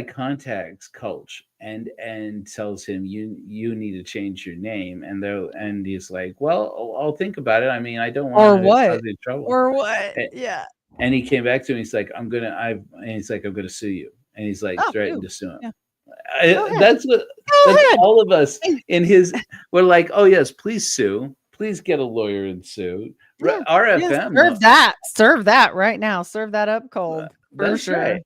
contacts Coach and tells him you need to change your name, and he's like, well, I'll think about it. I mean, I don't want to cause any trouble. Or what? Eh, Yeah. And he came back to me. He's like, I'm gonna sue you. And he's like, Oh, threatened ew. to sue him. Yeah. Go ahead. That's Go ahead. all of us in his. We're like, oh yes, please sue. Please get a lawyer and sue. Yeah. RFM. Yeah, serve that right now. Serve that up cold. For That's sure. right.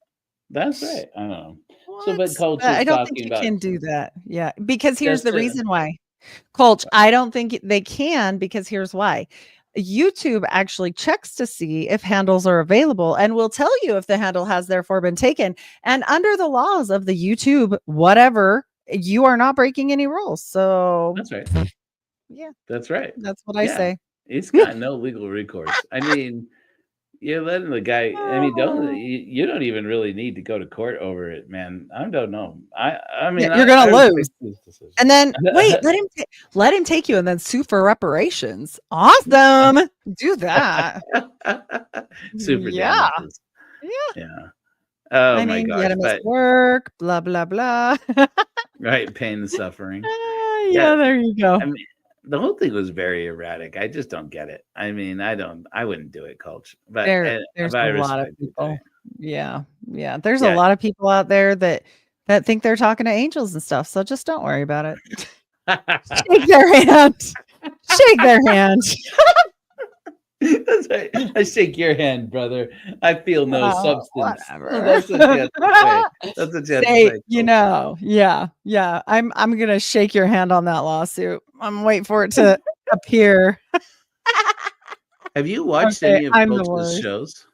That's right. I don't know. So, but What? Coach I is don't think talking you about can do that. Yeah, because here's Just the reason why. Coach, I don't think they can, because here's why. YouTube actually checks to see if handles are available and will tell you if the handle has therefore been taken. And under the laws of the YouTube, whatever, you are not breaking any rules. So That's right. yeah, That's right. that's what I Yeah. say. He's got no legal recourse. I mean, you're letting the guy. I mean, you don't even really need to go to court over it, man. I don't know. I mean, Yeah, you're gonna I lose. And then wait, let him take you and then sue for reparations. Awesome. Do that. Super Yeah. damages. Yeah. Oh I my mean, you gosh! gotta miss But work, blah blah blah. right, pain and suffering. Yeah, there you go. I mean, the whole thing was very erratic. I just don't get it. I mean, I wouldn't do it, Coach. But There's but I a lot of respect you people. doing Yeah. There's Yeah. a lot of people out there that think they're talking to angels and stuff. So just don't worry about it. it. Shake their hand. Shake their hand. That's right. I shake your hand, brother. I feel no Oh, substance. whatever. That's what you have to say. That's what you have to Say, say. you Coach. know, yeah. I'm gonna shake your hand on that lawsuit. I'm waiting for it to appear. Have you watched Okay, any of I'm the Coach's worst. shows?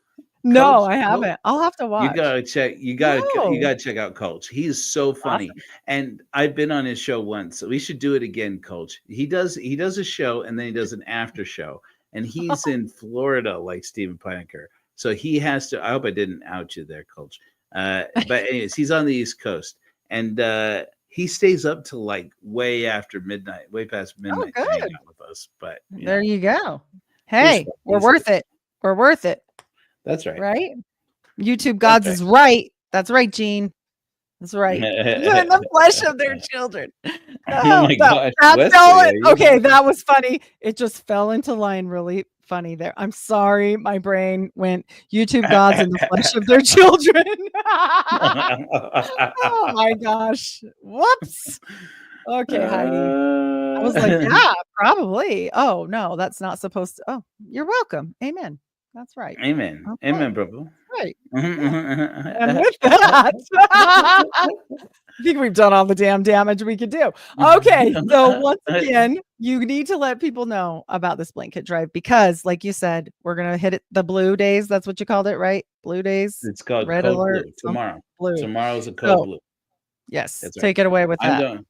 No, Coach, I haven't. I'll have to watch. You gotta check. You gotta No. check out Coach. He's so funny, Awesome. and I've been on his show once. So we should do it again, Coach. He does a show, and then he does an after show, and he's in Florida, like Stephen Planker. So he has to. I hope I didn't out you there, Coach. But anyways, he's on the East Coast, and he stays up till like way past midnight, to hang good. out with us. But There you go. Hey, fun. we're He's worth it. We're worth it, that's right. right? YouTube gods right. is right. That's right, Gene. That's right. In the flesh of their children. Oh my gosh, That Wesley, fell are in. you- Okay, that was funny. It just fell into line really funny there. I'm sorry. My brain went YouTube gods in the flesh of their children. Oh my gosh. Whoops. Okay, Heidi. I was like, yeah, probably. Oh, no, that's not supposed to. Oh, you're welcome. Amen. That's right. Amen. Okay. Amen, brother. right. Mhm. And with that, I think we've done all the damn damage we could do. Okay, so once again, you need to let people know about this blanket drive because, like you said, we're gonna hit it the blue days. That's what you called it, right? Blue days, It's called red Code alert, Blue tomorrow. blue. Tomorrow's a Code So Blue. yes, That's right. take it away with I'm that. going.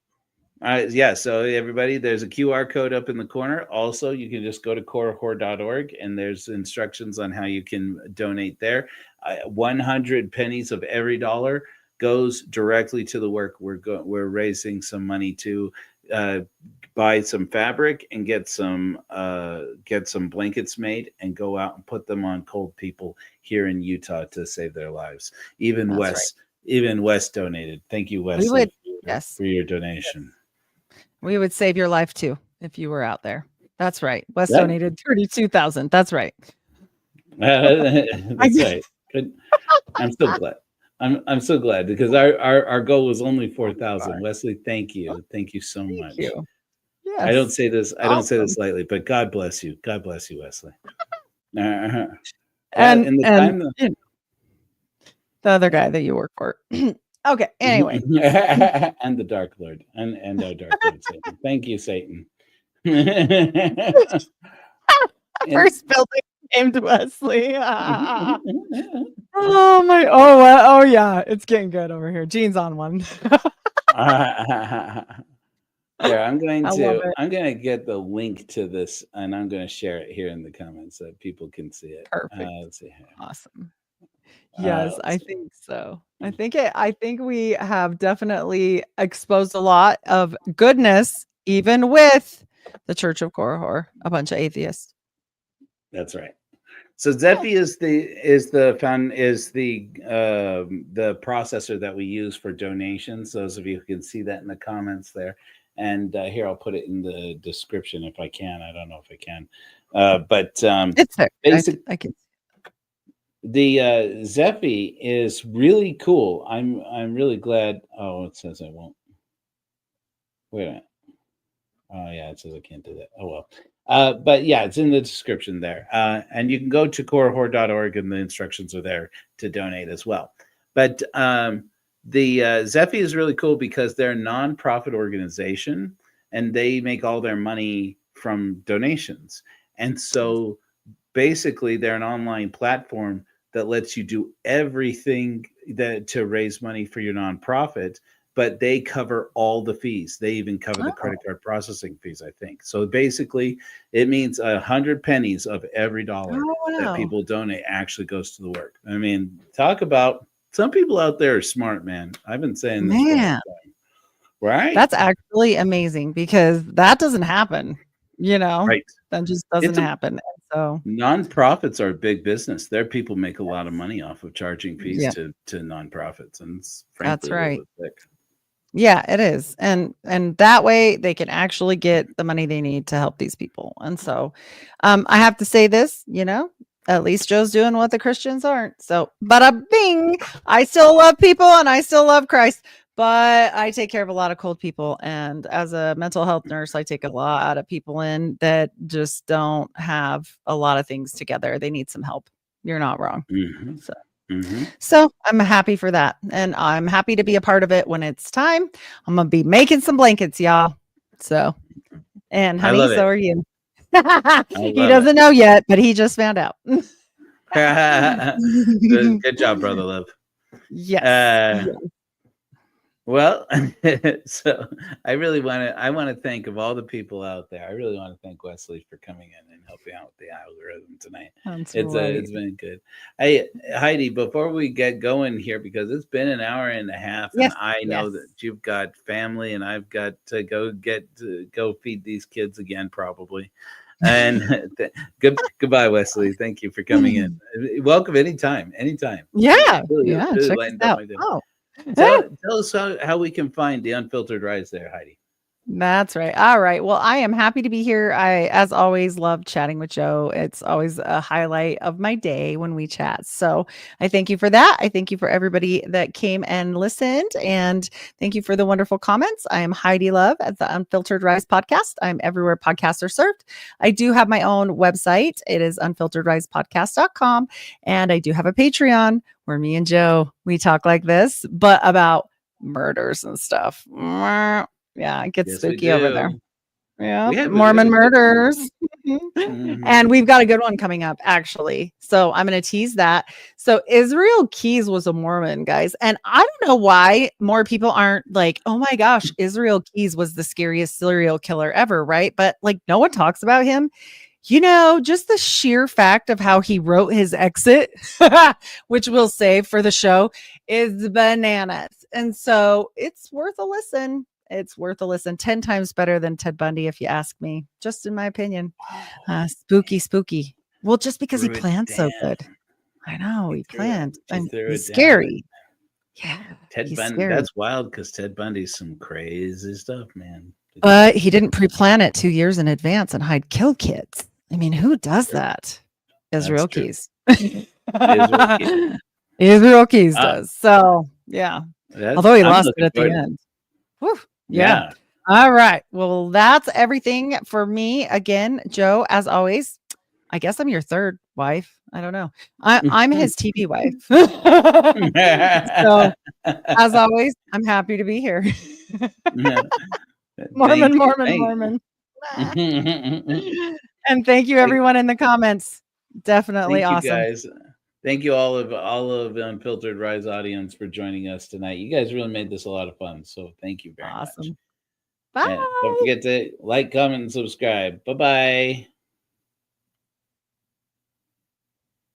Yeah, so everybody, there's a QR code up in the corner. Also, you can just go to korihor.org and there's instructions on how you can donate there. 100 pennies of every dollar goes directly to the work. We're raising some money to buy some fabric and get some blankets made and go out and put them on cold people here in Utah to save their lives. Even That's Wes donated. Thank you, We Wesley, would, yes, for your donation. we would save your life too if you were out there. That's right. Wes Yep. donated 32,000. That's right. That's right. Good. I'm so glad. I'm so glad because our goal was only 4,000. Wesley, thank you so much. Thank you. Yes. I don't say this Awesome. lightly, but God bless you. God bless you, Wesley. Uh-huh. And, in the and time you know, the other guy that you work for. Okay. Anyway, and the Dark Lord and our Dark Lord Satan. Thank you, Satan. first building named Wesley. Oh my! Oh yeah, it's getting good over here. Gene's on one. Yeah, I'm going I love to it. get the link to this and I'm going to share it here in the comments so people can see it. Perfect. Let's see here. Awesome. Yes, I think so. I think we have definitely exposed a lot of goodness, even with the Church of Korihor, a bunch of atheists. That's right. So Zephy is the processor that we use for donations. Those of you who can see that in the comments there. And here I'll put it in the description if I can. I don't know if I can. But It's there. basic, I can. the Zephy is really cool. I'm really glad. Oh, it says I won't. Wait a minute. Oh yeah, it says I can't do that. Oh well. But yeah, it's in the description there. And you can go to korihor.org and the instructions are there to donate as well. But the Zephy is really cool because they're a nonprofit organization and they make all their money from donations. And so basically they're an online platform that lets you do everything to raise money for your nonprofit, but they cover all the fees. They even cover the credit card processing fees, I think. So basically, it means 100 pennies of every dollar that people donate actually goes to the work. I mean, talk about some people out there are smart, man. I've been saying this for a long time. Right? That's actually amazing because that doesn't happen. Right? That just doesn't happen. So nonprofits are a big business. Their people make a lot of money off of charging fees to nonprofits, and it's frankly that's right. Sick. Yeah, it is. And that way they can actually get the money they need to help these people. And so I have to say this, at least Joe's doing what the Christians aren't. So, bada bing, I still love people and I still love Christ, but I take care of a lot of cold people. And as a mental health nurse, I take a lot of people in that just don't have a lot of things together. They need some help. You're not wrong. Mm-hmm. So I'm happy for that. And I'm happy to be a part of it when it's time. I'm going to be making some blankets, y'all. So, and honey, so are you. He doesn't know yet, but he just found out. Good job, Brother Love. Yes. Well, so I want to thank of all the people out there. I really want to thank Wesley for coming in and helping out with the algorithm tonight. It's been good. Hey, Heidi, before we get going here, because it's been an hour and a half, and I know that you've got family, and I've got to go feed these kids again, probably. And goodbye, Wesley. Thank you for coming in. Welcome anytime. Yeah. Really check it out. Tell us how we can find the Unfiltered Rise there, Heidi. That's right. All right. Well, I am happy to be here. I, as always, love chatting with Joe. It's always a highlight of my day when we chat. So I thank you for that. I thank you for everybody that came and listened. And thank you for the wonderful comments. I am Heidi Luv at the Unfiltered Rise podcast. I'm everywhere podcasts are served. I do have my own website. It is unfilteredrisepodcast.com. And I do have a Patreon where me and Joe, we talk like this, but about murders and stuff. Yeah, it gets Yes, spooky over there. Yeah, We have Mormon a good murders. Mhm. And we've got a good one coming up, actually. So I'm going to tease that. So Israel Keys was a Mormon, guys. And I don't know why more people aren't like, oh my gosh, Israel Keys was the scariest serial killer ever, right? But like no one talks about him. You know, just the sheer fact of how he wrote his exit, which we'll save for the show, is bananas. And so it's worth a listen. It's worth a listen. 10 times better than Ted Bundy, if you ask me, just in my opinion. Spooky. Well, just because he Threw it planned so down. good. I know he planned. He And threw he's it down. scary. Yeah. Ted he's Bundy. scary. That's wild because Ted Bundy's some crazy stuff, man. But he didn't pre-plan it 2 years in advance and hide kill kids. I mean, who does that? Israel true. Keys. Israel Keys. Israel Keys does. So yeah. Although he lost it at the end. Whew. Yeah. All right. Well, that's everything for me. Again, Joe, as always, I guess I'm your third wife. I don't know. I'm his TV wife. So, as always, I'm happy to be here. Mormon. And thank you, everyone in the comments. Definitely Thank awesome. you guys. Thank you all of the Unfiltered Rise audience for joining us tonight. You guys really made this a lot of fun. So thank you very much. Bye. And don't forget to like, comment, and subscribe. Bye-bye.